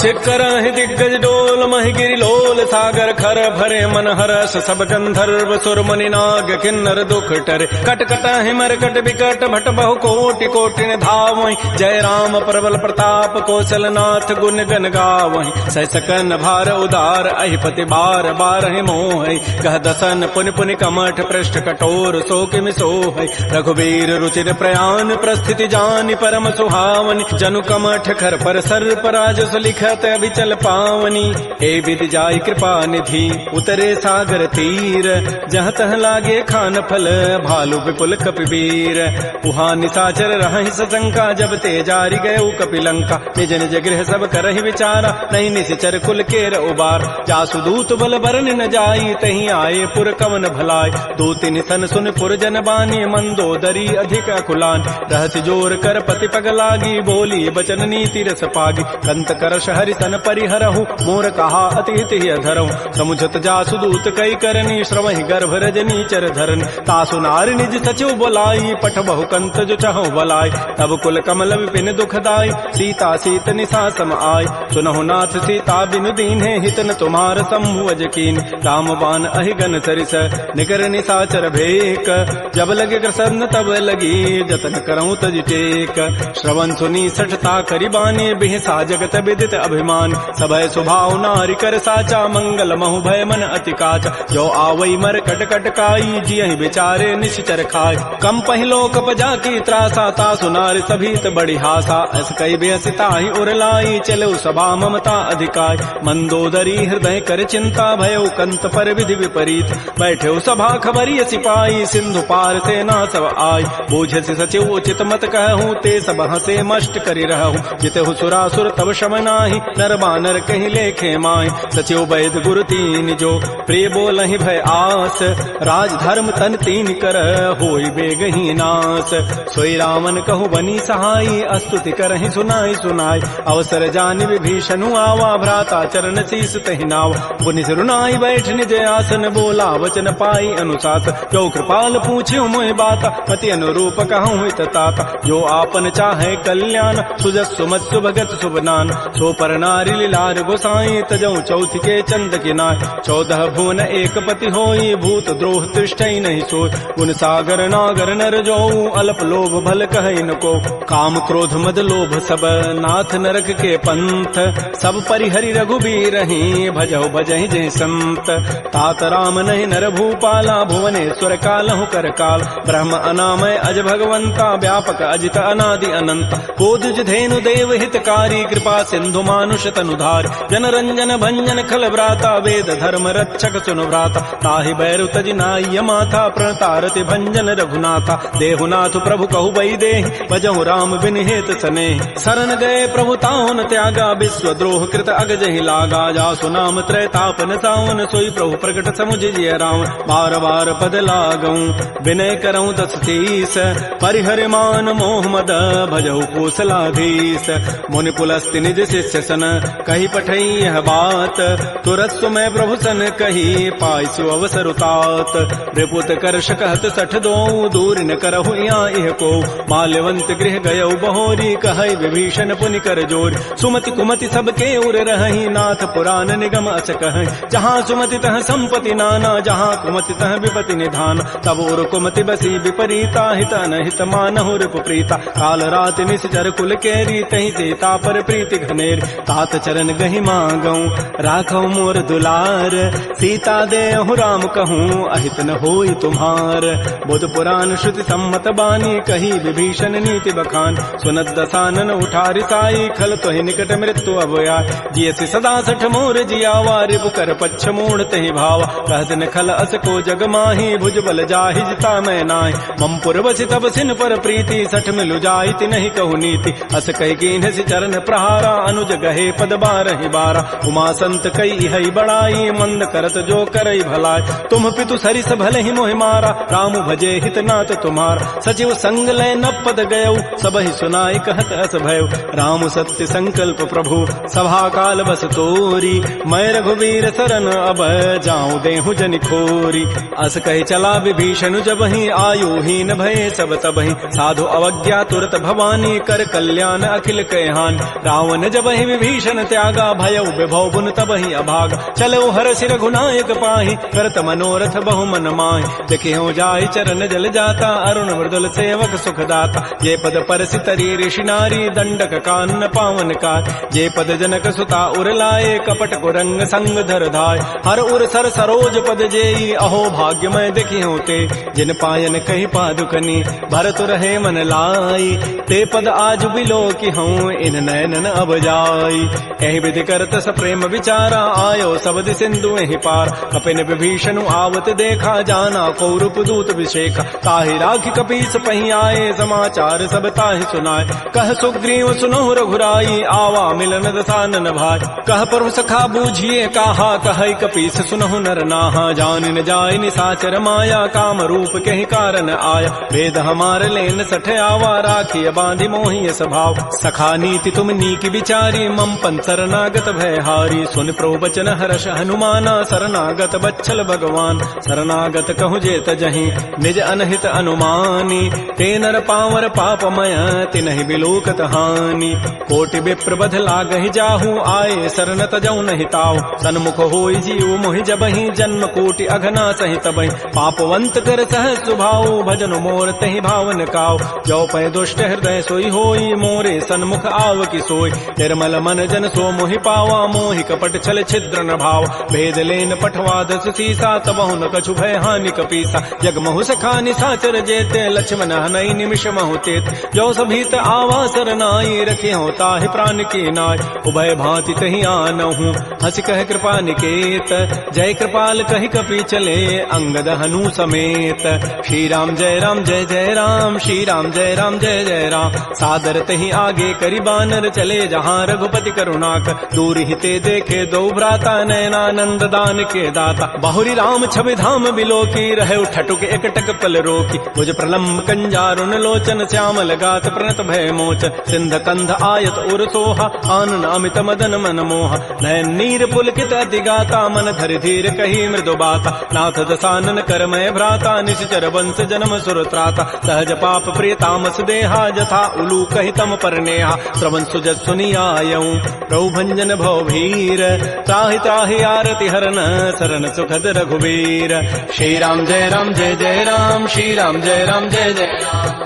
चिक्कर दिग्गज डोल महि गिरि लोल सागर खर भरे मन हरस सब गंधर्व सुर मुनि नाग किन्नर दुख टरे कट कट हिमर कट विकट भट बहु कोटि कोटि धावहि जय राम प्रबल प्रताप कौशल नाथ गुण गन गावहि सह सकन भार उदार अहिपति बार बार मोह कह दसन पुनि पुनि कमठ पृष्ठ कठोर सो किमि सोह रघुवीर रुचिर प्रयान प्रस्थिति जानि परम सुहावनि जनु कमठ खर पर सर्प राजस लिख पुरत अभिचल पावनी, हे विधि जाय कृपा निधि उतरे सागर तीर, जहाँ तह लागे खान फल भालू विपुल कपिवीर। उहाँ निशाचर रहहि सशंका, जब ते जारी गए कपिलंका, निज निज गृह सब करहि विचारा, नहीं निश्चर कुल केर उबार। जासु दूत बल बरन न जाई, तहीं आए पुर कवन भलाई, दो तीन सन सुन पुर जन बानी, मंदोदरी अधिक अकुलान। रहस्य जोर कर पति पग लागी, बोली बचन नीति रस पागी, कंत करश हरि सन परिहरहु, मोर कहा अतिथि अधरहु। समुझत जासु दूत कई करनी, श्रवहि गर्भ रजनी चर धरन। तासु नारी निज सचिव बोलाई, पठ बहु कंत जो चहु बलाई। तब कुल कमल विपिन दुखदाई, सीता सीत निशा सम आय। सुनहु नाथ सीता बिनु दीन्हे, हित न तुम्हार शंभु कीन। राम बाण अहिगन सरिस, निकर निशाचर भेक, जब लगे कृष्ण तब लगी, जतन करऊं तज टेक। श्रवण सुनी सठता करिबानी, बिहसा जगत विदित अभिमान। सबय स्वभाव नारी कर साचा, मंगल महु भय मन अति काचा। जो आवई मर कट कट काई, जियहि बिचारे निश्चर खाय। कम पहिलो कप जाकी त्रासा, तासु नारी सभीत बड़ी हासा। अस कई बेहसिता ही उरलाई, चलो सभा ममता अधिकाय। मंदोदरी हृदय कर चिंता, भयो कंत पर विधि विपरीत। बैठे सभा खबरी सिपाही, सिंधु पार सेना सब आय। बूझ से सचिव उचित मत कहूँ, ते सब हसे मष्ट करी रहूँ। जितहु सुरासुर तब शम नाही, नर बानर कहीं लेखे माय। सचिव वैद गुरु तीन जो, प्रिय बोलहि भय आस। राज धर्म तन तीन कर, होई बेगहि नास। सोई रावण कहु बनी सहाई, अस्तुति करहि सुनाई सुनाई। अवसर जानि विभीषणु आवा, भ्राता चरण शीस तहि नावा। पुनि सिरुनाई बैठ निज आसन, बोला वचन पाई अनुशास। जो कृपाल पूछ्यो मोहि बाता, पति अनुरूप कहूँ हित ताता। जो आपन चाहे कल्याण, सुजस सुमत सुभगत सुबनान। सो पर नारी लीलार गोसाई, तजऊ चौथ के चंद किनाय। 14 भुवन एक पति होई, भूत द्रोह तिष्ठई नहीं सोई। गुण सागर नागर नर जोऊ, अल्प लोभ भल कहै न को। काम क्रोध मद लोभ सब, नाथ नरक के पंथ। सब परिहरि रघुबीर ही, भजहु भजहि जय संत। तात राम नहीं नर भूपाला, भुवनेश्वर कालहु कर काल। ब्रह्म अनामय अज भगवंता, व्यापक अजित अनादि अनंत। कोदुज धेनु देव हितकारी, कृपा सिंधु मानुष तनुधार। जन रंजन भंजन खल व्राता, वेद धर्म रक्षक सुनु व्राता। ताहि बैरु तजि नाय माथा, प्रणतारति भंजन रघुनाथा। देहुनाथ प्रभु कहु बई देहि, भजहु राम बिन हेत सनेहि। शरण गए प्रभु ताहुन त्यागा, विश्व द्रोह कृत अगजहि लागा। जासु नाम त्रैतापन सावन, सोई प्रभु प्रकट समुझ जिय रावण। बार बार पद लागऊं, विनय करऊं दस शीस। परिहर मान मोह मद, भजहु कौशलाधीश। मुनि पुलस्ति निज शिष्य सन, कही पठई यह बात। तुरत सुमय प्रभु सन कही, पाइसु अवसर उतात। रिपुत कर शकहत 62, दूर न करहु यहाँ इह को। माल्यवंत गृह गयौ बहोरी, कहै विभीषण पुनि कर जोर। सुमति कुमति सबके उर रहहि, नाथ पुराण निगम अस कहै। जहाँ सुमति तह संपति नाना, जहाँ कुमति तह विपति निधान। तब उर कुमति बसी विपरीता, हित अनहित मानहु रिपु प्रीता। काल रात निश्चर कुल केरी, तहि सीता पर प्रीति घनेर। तात चरण गहि मांगऊं, राखौ मोर दुलार। सीता देहु राम कहूँ, अहित न होई तुम्हार। बुध पुराण श्रुति सम्मत बानी, कही विभीषण नीति बखान। सुनत दसानन उठा रिसाई, खल तोहि निकट मृत्यु अब आय। जियसि सदा सठ मोर जियावा, रिपु कर पच्छ मूढ़ तहि भावा। कहत न खल अस को जग माही, भुज बल जाहि जिता मैं नाहि। मम पुरवसि तब सिन पर प्रीति, सठ मिलु जाइति नहीं कहु नीति। अस कहि कीन्हसि चरण प्रहारा, अनुज गहे पद बारहि बारा। उमा संत कई हई बड़ाई, मंद करत जो करई भलाई। तुम पितु सरिस भले ही मोहि मारा, राम भजे हित नाथ तुम्हारा। सचिव संग लय न पद गयौ, सबहि सुनाई कहत अस भयउ। राम सत्य संकल्प प्रभु, सभा काल बस तोरी। मैं रघुवीर शरण अब, जाऊं देहु जनि खोरी। अस कहि चला विभीषण जबहि, आयु हीन भये सब तबहि। साधु अवज्ञा तुरत भवानी, कर कल्याण अखिल कहान। रावण जबहि विभीषण त्यागा, भयउ विभव गुण तबहि अभागा। चलो हरषि रघुनायक पाहि, करत मनोरथ बहु मन माहि। देखियो जाहि चरण जल जाता, अरुण मृदुल सेवक सुखदाता। जे पद परसि तरी ऋषि नारी, दंडक कानन पावन कार। जे पद जनक सुता उर लाए, कपट कुरंग संग धर धाय। हर उर सर सरोज पद जेई, अहो भाग्यमय देखियो ते। जिन पायन कहि पादुकनी, भरत रहे मन लाई। ते पद आज बिलो की हूँ, इन नयनन अब जाई। आई। एहि विधि करत स प्रेम विचारा, आयो सबदि सिंधु एहि पार। कपिन विभीषण आवत देखा, जाना कौरव दूत विशेखा। ताहि राखी कपीस पही आए, समाचार सब ताहि सुनाए। कह सुग्रीव सुनहु रघुराई, आवा मिलन दसानन भाई। कह प्रभु सखा बूझिए काहा, कहै कपीस सुनहु नर नाहा। जान न जाय निसाचर माया, काम रूप के कारण आया। वेद हमार लेन सठ आवा, राखी बांधि मोहि स्वभाव। सखा नीति तुम नीक विचारी, मम पन शरणागत भय हारी। सुन प्रभु बचन हर्ष हनुमाना, शरणागत बच्छल भगवान। शरणागत कहु जे तजहि, निज अनहित अनुमानी। ते नर पावर पापमय, तिनहि बिलोकत हानि। कोटि विप्र बध लागहि जाहू, आए शरण तजौ नहि ताऊ। सन्मुख होई जीव मोहि जबहि, जन्म कोटि अघना सहि तबहि। पापवंत कर सहज सुभाऊ, भजन मोर तहि भावन काऊ। जो पै दुष्ट हृदय सोई होई, मोरे सन्मुख आव की सोई। निर्मल मन जन सो मोहि पावा, मोहि कपट छल छिद्र न भाव। भेद लेन पठवा दस सीसा, तबहु न कछु भय हानि कपीसा। जग महु सखा निसाचर जेते, लक्ष्मण हनई निमिष महु तेत। जो सभीत आवा सरनाई, रखे हो ताहि प्राण की नाय। उभय भांति तहि आनहु, हंस कह कृपा निकेत। जय कृपाल कहि कपि चले, अंगद हनु समेत। श्री राम जय जय राम, श्री राम जय जय राम। सादर तहि आगे करि बानर, चले जहाँ रघुपति करुणाक। दूर हिते देखे दो भ्राता, नयनानंद दान के दाता। बाहुरी राम छवि धाम बिलोकी, रहे ठटुक एकटक पल रोकी। भुज प्रलम्ब कंजारुन लोचन, श्यामल गात प्रणत भय मोचन। सिंध कंध आयत उर सोहा, आनन अमित मदन मन मोहा। नयन नीर पुलकित अति गाता, मन धरि धीर कही मृदु बाता। नाथ दसानन करमय भ्राता, निश्चर वंश जन्म सुर त्राता। सहज पाप प्रिय तामस देहा, जथा उलू कहि तम पर नेहा। श्रवण सुजत सुनि आयऊं, प्रभु भंजन भव भीर। त्राहि त्राहि आरति हरन, शरण सुखद रघुवीर। श्री राम जय जय राम, श्री राम जय जय राम।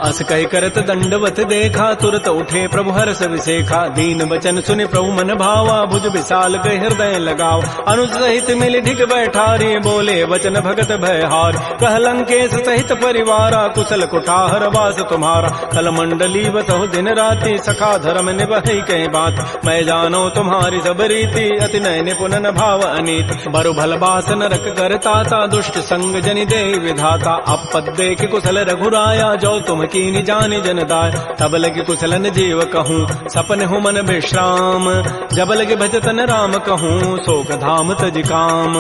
अस कहि करत दंडवत देखा, तुरत उठे प्रभु हर्ष विसेखा। दीन वचन सुनि प्रभु मन भावा, भुज विशाल गए हृदय लगाव। अनुज सहित मिल ढिग बैठारी, बोले वचन भगत भयहार। कह लंकेश सहित परिवारा, कुशल कुठार वास तुम्हारा। कल मंडली बसहु दिन राति, सखा धर्म निभहि कहीं बात। मैं जानो तुम्हारी सब रीति, अति नय निपुण भाव अनीति। बरु भल बास नरक करताता, दुष्ट संग जनि दे विधाता। अपद देख कुशल रघुराया, जो तुम कीनि जानि जन दाय। तब लगे कुशलन जीव कहूँ, सपन हूँ मन विश्राम। जब लगे भजतन राम कहूँ, शोक धाम तज काम।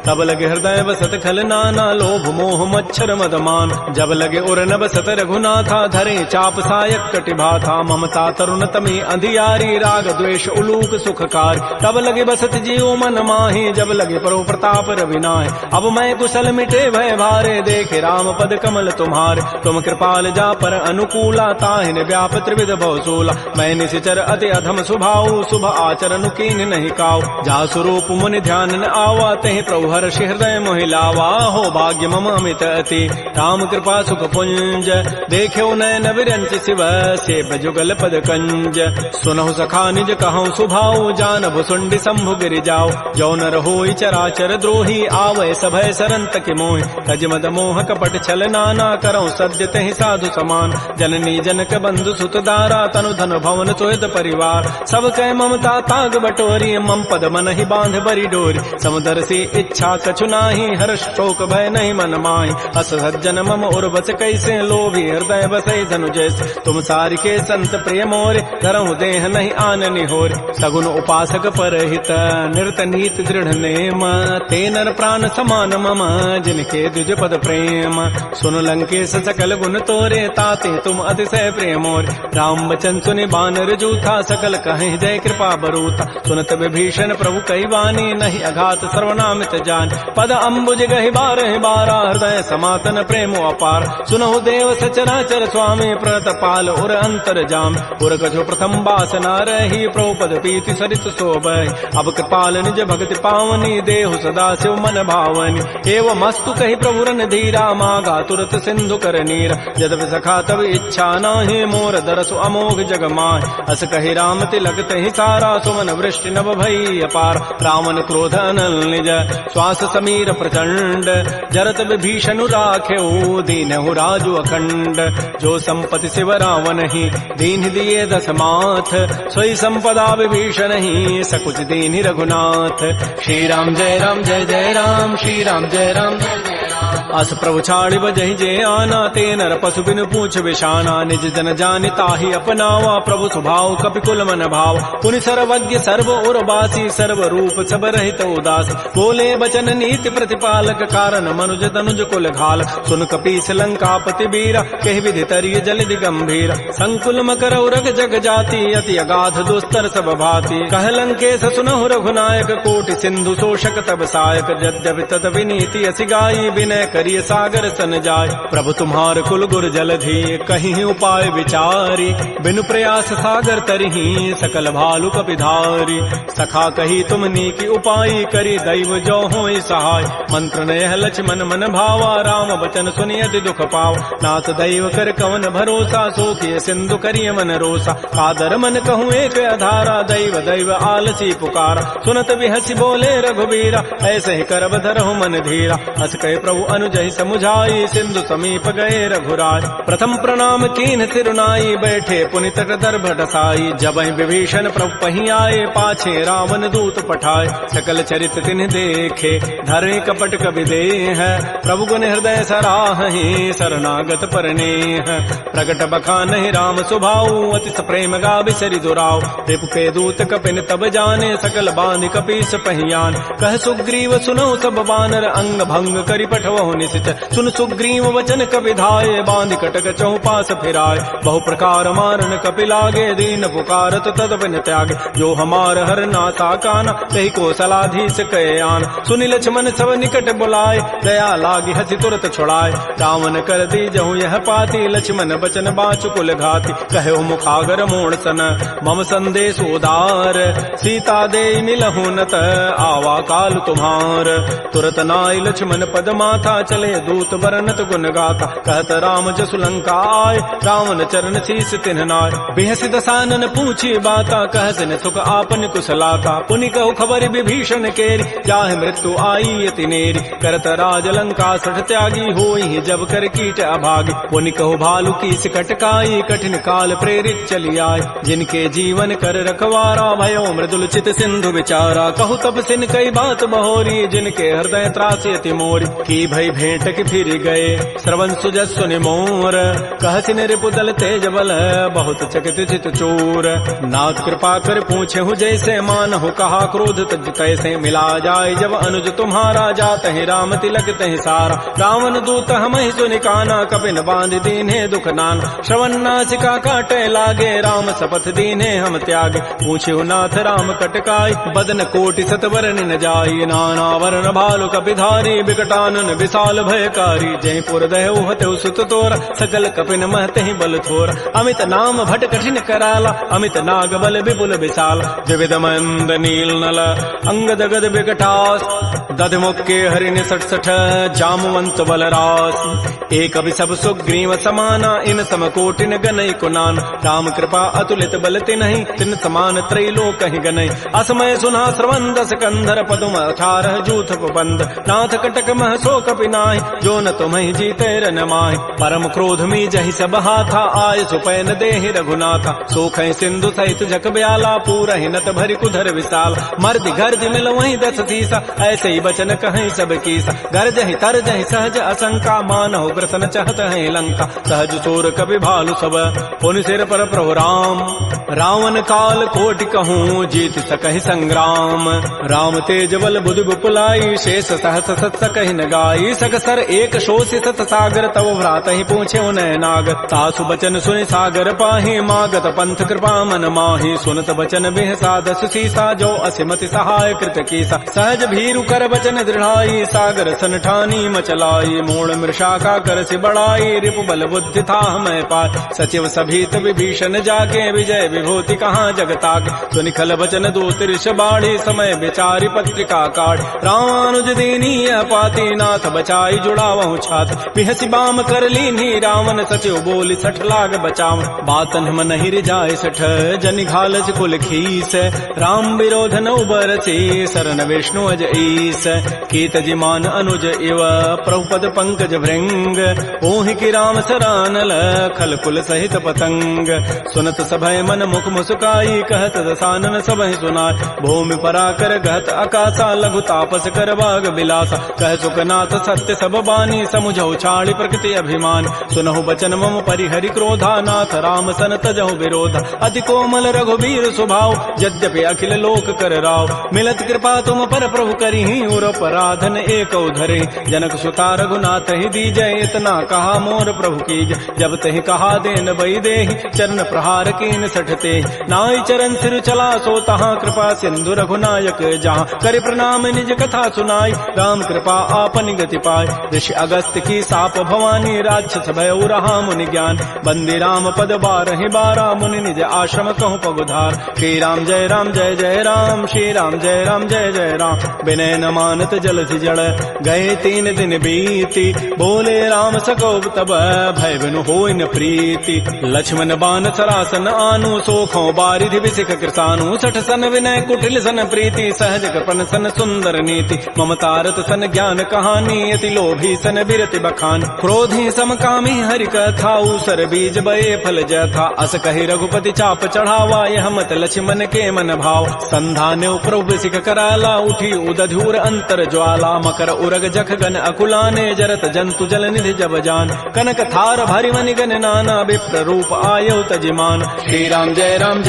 तब लगे हृदय बसत खल नाना, लोभ मोह मच्छर मदमान। जब लगे उर न बसत रघुनाथा, धरे चाप सायक कटिभा था। ममता तरुण तमी अंधियारी, राग द्वेष उलूक सुखकार। तब लगे बसत जीव मन माही, जब लगे परो प्रताप रविनाय। अब मैं कुशल मिटे भय भारे, देखे राम पद कमल तुम्हारे। तुम कृपाल जा पर अनुकूला, ताहिन व्याप त्रिविध भवसूला। मैं निशिचर अति अधम स्वभाव, शुभ आचरण कीन नहीं काव। जा स्वरूप मुनि ध्यान न आवा, तहि प्रभु हर्षि हृदय मोहि लावा। हो भाग्य मम अमित अति, राम कृपा सुख पुंज। देख्यो नयन विरंच शिव, सेव जुगल पद कंज। सुनहु सखा निज कहूँ सुभाऊ, जानबु सुंडि शंभु गिरि जाओ। जो नर होई चराचर द्रोही, आवै सभय सरंत के मोहि। तज मद मोह कपट छल नाना, करऊँ सद्य तहि साधु समान। जननी जनक बंधु सुत दारा, तनु धन भवन तोयत परिवार। सब कह ममता ताग बटोरी, मम पद मन ही बांध बरी डोरी। समुदर से इच्छा कछु नाही, हर्ष शोक भय नहीं मन माही। अस सज्जन मम उर बस कैसे, लोभी हृदय बसै धनु जैसे। तुम सारि के संत प्रिय मोरे, धरहु देह नहीं आननि होरे। सगुन उपासक परहित, निरत नीत दृढ़ नेम। ते नर प्राण समान मम, जिनके द्विज पद प्रेम। सुन लंकेश सकल गुण तोरे, ताते तुम अतिशय प्रेम मोरे। राम वचन सुनि बानर जूथा, सकल कहें जय कृपा बरूथा। सुनत विभीषण प्रभु कहि वाणी, नहीं अघात सर्वनामित जान। पद अम्बुज गहि बारहि बारा, हृदय समातन प्रेम अपार। सुनहु देव सचराचर स्वामी, प्रणत पाल उर अंतर जाम। उर कछु प्रथम बासना रही, प्रभु पद पीति सरित शोभहि। अब कृपाल निज भक्ति पावनी, देहु सदा शिव मन भावनी। एवं मस्तु कहि प्रभु रन धीरा, मागा तुरत सिंधु कर नीरा। यद्यपि सखा तब इच्छा नाही, मोर दरसु अमोघ जग माहि। अस कहि राम तिलक तहि सारा, सुमन वृष्टि नभ भई अपार। रावण क्रोध अनल निज, श्वास समीर प्रचंड। जरत विभीषण राखेऊ, दीनहु राजु अखंड। जो संपत्ति शिव रावण ही, दीन दिए दस माथ। सोई संपत्ति संपदा विभीषण ही सकुच दीन्हि रघुनाथ। श्री राम जय राम जय जय राम, श्री राम जय राम जय जय राम। अस प्रभु छाड़ि बजहि जे आना, ते नर पशु बिनु पूछ विशाना। निज जन जानि ताहि अपनावा, प्रभु स्वभाव कपिकुल मन भाव। पुनि सर्वज्ञ सर्व उर्वासी, सर्व रूप सब रहित उदास। बोले बचन नीति प्रतिपालक, कारण मनुज तनुज कुल घाल। सुन कपीस लंकापति बीरा, कहि विधि तरिय जलधि गंभीर। संकुल मकर उरग जग जाति, अति अगाध दुस्तर सब भाति। कह लंकेश सुनहु रघुनायक, कोटि सिंधु शोषक तब सायक। यद्यपि तत विनीति असि गाई, विनय करिय सागर सन जाय। प्रभु तुम्हार कुल गुर जलधि, कहीं उपाय विचारी। बिनु प्रयास सागर तरही, सकल भालु कपिधारी। सखा कही तुम नीकी उपाय, करी दैव जो होई सहाय। मंत्र नयह लक्ष्मण मन भावा, राम बचन सुनि अति दुख पाव। नाथ दैव कर कवन भरोसा, सोखिय सिंधु करिय मन रोसा। कादर मन कहूँ एक अधारा, दैव दैव आलसी पुकारा। सुनत बिहसी बोले रघुबीरा, ऐसे ही करब धरहु मन धीरा। हस कहे प्रभु अनुजहि समुझाई, सिंधु समीप गए रघुराय। प्रथम प्रणाम कीन्ह सिरुनाई, बैठे पुनि तट दर्भ ढसाई। जबहि विभीषण प्रभु पहि आए, पाछे रावण दूत पठाए। सकल चरित तिन्ह देखे, धरे कपट कबि देह। प्रभु गुण हृदय सराहि, शरणागत परनेह। प्रगट बखानहि राम सुभाऊ, अति प्रेम गावि सरि दुराऊ। रिपु के दूत कपिन तब जाने, सकल बांधि कपीस पहियान। कह सुग्रीव सुनौ सब बानर, अंग भंग करि पठवहु निशिच। सुन सुग्रीव वचन कपि धाये, बांधि कटक चौपास फिराय। बहु प्रकार मारन कपि लागे, दीन पुकारत तद बिन त्यागे। जो हमार हर नासा काना, तहि को सलाधीश कहे आन। सुनि लक्ष्मण सब निकट बुलाए, दया लागी हसी तुरत छुड़ाए। रावण कर दीजहु यह पाती, लक्ष्मण बचन बाचु कुल घाती। कहो मुखागर मोड़ सन, मम संदेश उदार। सीता दे मिलहु नत, आवा काल तुम्हार। तुरत नाई लक्ष्मण पद माथा, चले दूत बरनत गुण गाथा। कहत राम जसु लंका आय, रावण चरण शीस तिन्ह नाय। बिहसि दसानन पूछी बाता, कहसिन सुख आपन कुशलाता। पुनि कहु खबर विभीषण केरी, जाहि मृत्यु आई अति नेरी। करत राज लंका सठ त्यागी, होई जब कर कीट अभागी। पुनि कहु भालु कीस कटकाई, कठिन काल प्रेरित चली आय। जिनके जीवन कर रखवारा, भयो मृदुल चित सिंधु विचारा। कहु तब सिन कई बात बहोरी, जिनके हृदय त्रासी अति मोरी। की भई भेंट की फिर गए, श्रवण सुजस सुनि मोर। कहसिन रिपु दल तेज बल, बहुत चकित चित चोर। नाथ कृपा कर पूछे हूँ जैसे, मानहु कहा क्रोध तज तैसे। मिला जाय जब अनुज तुम्हारा, जात ही राम तिलक तहि सारा। रावण दूत हमहि सुनि काना, कपिन बांध दीन्हे दुख नाना। श्रवण नासिका काटे लागे, राम शपथ दीन्हे हम त्यागे। पूछे नाथ राम कटकाई, बदन कोटि सतवरन न जाई। नाना वर्ण भालु कपिधारी, विकटानन विशाल भयकारी। जय पुर दहु हतु सुत तोर, सकल कपिन महते बल थोर। अमित नाम भट कठिन कराला, अमित नाग बल विपुल विशाल। द्विविध मंद नील नल, अंगद गद विकटास। दध मुक्के हरिण सठ सठ, जामवंत बलरास। एक अभि सब सुग्रीव समाना, इन सम कोटिन गनई कुनान। राम कृपा अतुलित बल तिन्हि, तिन समान त्रैलोक ही गनई। असमय सुना श्रवण दस कंधर, पदुम 18 जूथ बंद। नाथ कटक मह सो कपि नाहि, जो न तुम्हि जीते रन माहि। परम क्रोध मी जहि सब हाथा, आय सुपैन देहि रघुनाथा। सोखै सिंधु सहित जग ब्याला, पूरहि नत भरि कुधर विशाल। मर्दि गर्दि मिल वहीं 10 सीसा, ऐसे ही बचन कहीं सब कीसा। गर्जहि तरजहि सहज असंका, मानहु ग्रसन चहत है लंका। सहज चोर कपि भालु सब, पुनि सिर पर प्रभु राम। रावण काल कोटि कहूँ, जीत सकहि संग्राम। राम तेज बल बुधि बुपुलाई, शेष सहस सत सकहि न गाई। सकसर एक शोषि सत सागर, तव भ्रात ही पूछे उनय नाग। तासु बचन सुनि सागर पाहि, मागत पंथ कृपा मन माहि। सुनत बचन बिहसा 10 सीसा, जो असिमति सहाय कृत कीसा। सहज भीरु कर बचन दृढ़ाई, सागर सन ठानी मचलाई। मूढ़ मृषा का कर सि बढ़ाई, रिपु बल बुद्धि था मैं पाय। सचिव सभीत विभीषण जाके, विजय विभूति कहाँ जगताके। सुनि खल बचन दूत ऋष बाढ़ी, समय विचारि पत्रिका काढ़। रामानुज दीनी पाती, नाथ बचन बचाई जुड़ावहु छात बिहसी बाम कर लीनी रावण सचिव बोली सठ लाग बचाव बातन हम नहीं रिजाए सठ जनि घालस कुल खीस राम विरोध न उबरसी शरण विष्णु अज ईस कीत जिमान अनुज इव प्रभुपद पंकज भृंग ओहि की राम सरानल खल कुल सहित पतंग सुनत सभय मन मुख मुस्काई कहत दसानन सबहि सुनाय भूमि पराकर गहत आकाशा लघु तापस कर बाग बिलासा कह सुखनाथ सत्य सब बानी समुझौ छाड़ी प्रकृति अभिमान सुनहु बचन मम परिहरि क्रोधा नाथ राम सन तजहु विरोध अति कोमल रघुबीर स्वभाव यद्यपि अखिल लोक कर राव मिलत कृपा तुम पर प्रभु करिहि उर पराधन एक धरे जनक सुता रघुनाथ ही दीजय इतना कहा मोर प्रभु कीज जब तहि कहा देन बई देहि चरण प्रहार कीन सठते नाई चरण सिर चला सो तहाँ कृपा सिंधु रघुनायक जहाँ कर प्रणाम निज कथा सुनाई राम कृपा आपन गति पाय ऋषि अगस्त की साप भवानी राक्षस भय रहा मुनि ज्ञान बंदी राम पद बारहि बारा मुनि निज आश्रम कहूँ पगुधार श्री राम जय राम श्री राम जय जय राम विनय न मानत जलधि जड़ गए 3 दिन बीती बोले राम सको तब भय बिनु होय न प्रीति लक्ष्मण बान सरासन आनु सोखों बारिधि विसिख कृसानु सठ सन विनय कुटिल सन प्रीति सहज कृपन सन सुंदर नीति ममतारत सन ज्ञान कहानी अति लोभी सन बिरति बखान क्रोधी समकामी हरि कथा उसर बीज बये फल जथा अस कहि रघुपति चाप चढ़ावा यह मत लक्ष्मण के मन भाव संधाने प्रभु सिख कराला उठी उदधूर अंतर ज्वाला मकर उरग जख गन अकुलाने जरत जंतु जल निधि जब जान कनक थार भरि मनि गन नाना विप्र रूप आयौ तजिमान श्री राम जय राम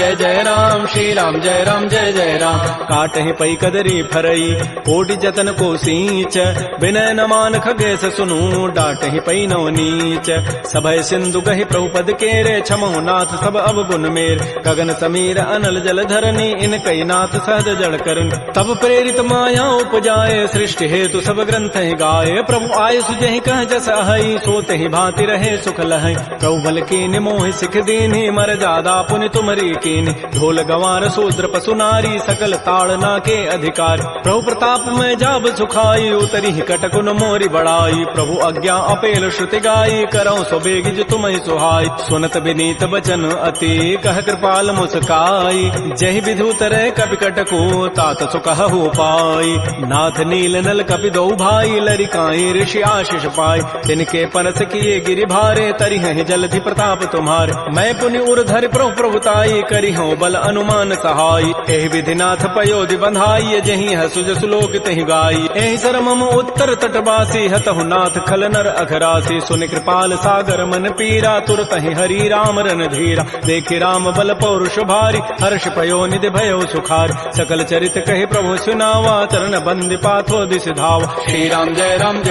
श्री राम जय जय राम काटहि पै कदरी फरई कोटि जतन को सींच विनय न मान खगेश सुनु डाटहि पै नव नीच सभय सिंधु कहि प्रभुपद केरे क्षमहु नाथ सब अब गुण मेर गगन समीर अनल जल धरनी इन कई नाथ सहज जड़ करन तब प्रेरित माया उपजाए सृष्टि हेतु सब ग्रंथ ही गाये प्रभु आय सुजहि कह जस अहै सोते ही भांति रहे सुख लहै प्रभु बल कीन मोहि सिख दीन्हि मर जादा पुनि तुमरी कीन ढोल गवार शूद्र पशु नारी सकल ताड़ना के अधिकार प्रभु प्रताप में जाब सुखाई उतरी कटकुन मोरी बड़ाई प्रभु आज्ञा अपेल श्रुति गाई करौ सो बेगिज तुम्हि सुहाई सुनत विनीत बचन अति कह कृपाल मुस्काई जहि विधु तरह कपि कटको तात सुकहु पाई नाथ नील नल कपि दो भाई लरिकाई ऋषि आशीष पाई तिनके परस किए गिरि भारे तरिहि जलधि प्रताप तुम्हारे मैं पुनि उर्धर प्रभु प्रभुताई करिहु बल अनुमान सहाई एहि विधि नाथ पयोधि बंधाई जहि हसु जसु लोक तहि गाई एहि सर मम उत्तर तटवासी हतहु नाथ खल नर अघरासी सुनि कृपाल सागर मन पीरा तुरत ही हरि राम रन धीरा देखि राम बल पौरुष भारी हर्ष पयो निधि भयो सुखार सकल चरित कहे प्रभु सुनावा चरण बंद पाथो दिस धाव श्री राम जय राम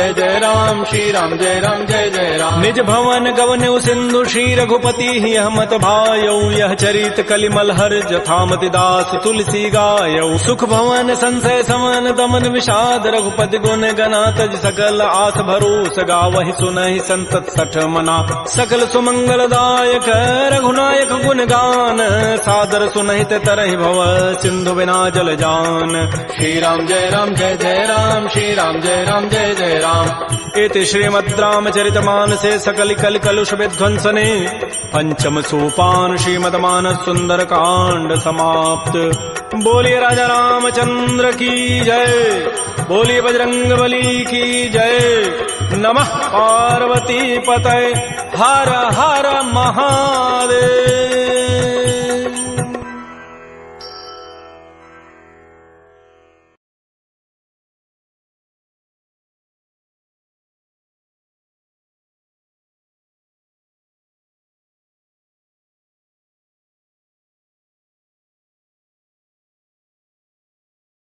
श्री राम जय जय राम निज भवन गवन सिंधु श्री रघुपति ही हमत भायौ यह चरित कलिमल हर जथामति दास तुलसी गायौ सुख भवन संशय समन दमन विषाद रघुपति गुण गना तज सकल आस भरोस गावहि सुनहि संतत सठ मना सकल सुमंगल दायक रघुनायक गुण गान सादर सुनहित तरहि भव सिंधु बिना जल जान श्री राम जय राम श्री राम जय जय राम इति श्रीमद् रामचरित मानसे सकल कल कलुष विध्वंसने पंचम सोपान श्रीमद् मानस सुंदर कांड समाप्त। बोलिए राजा रामचंद्र की जय, बोलिए बजरंग बली की जय। नमः पार्वती पतये, हर हर महादेव।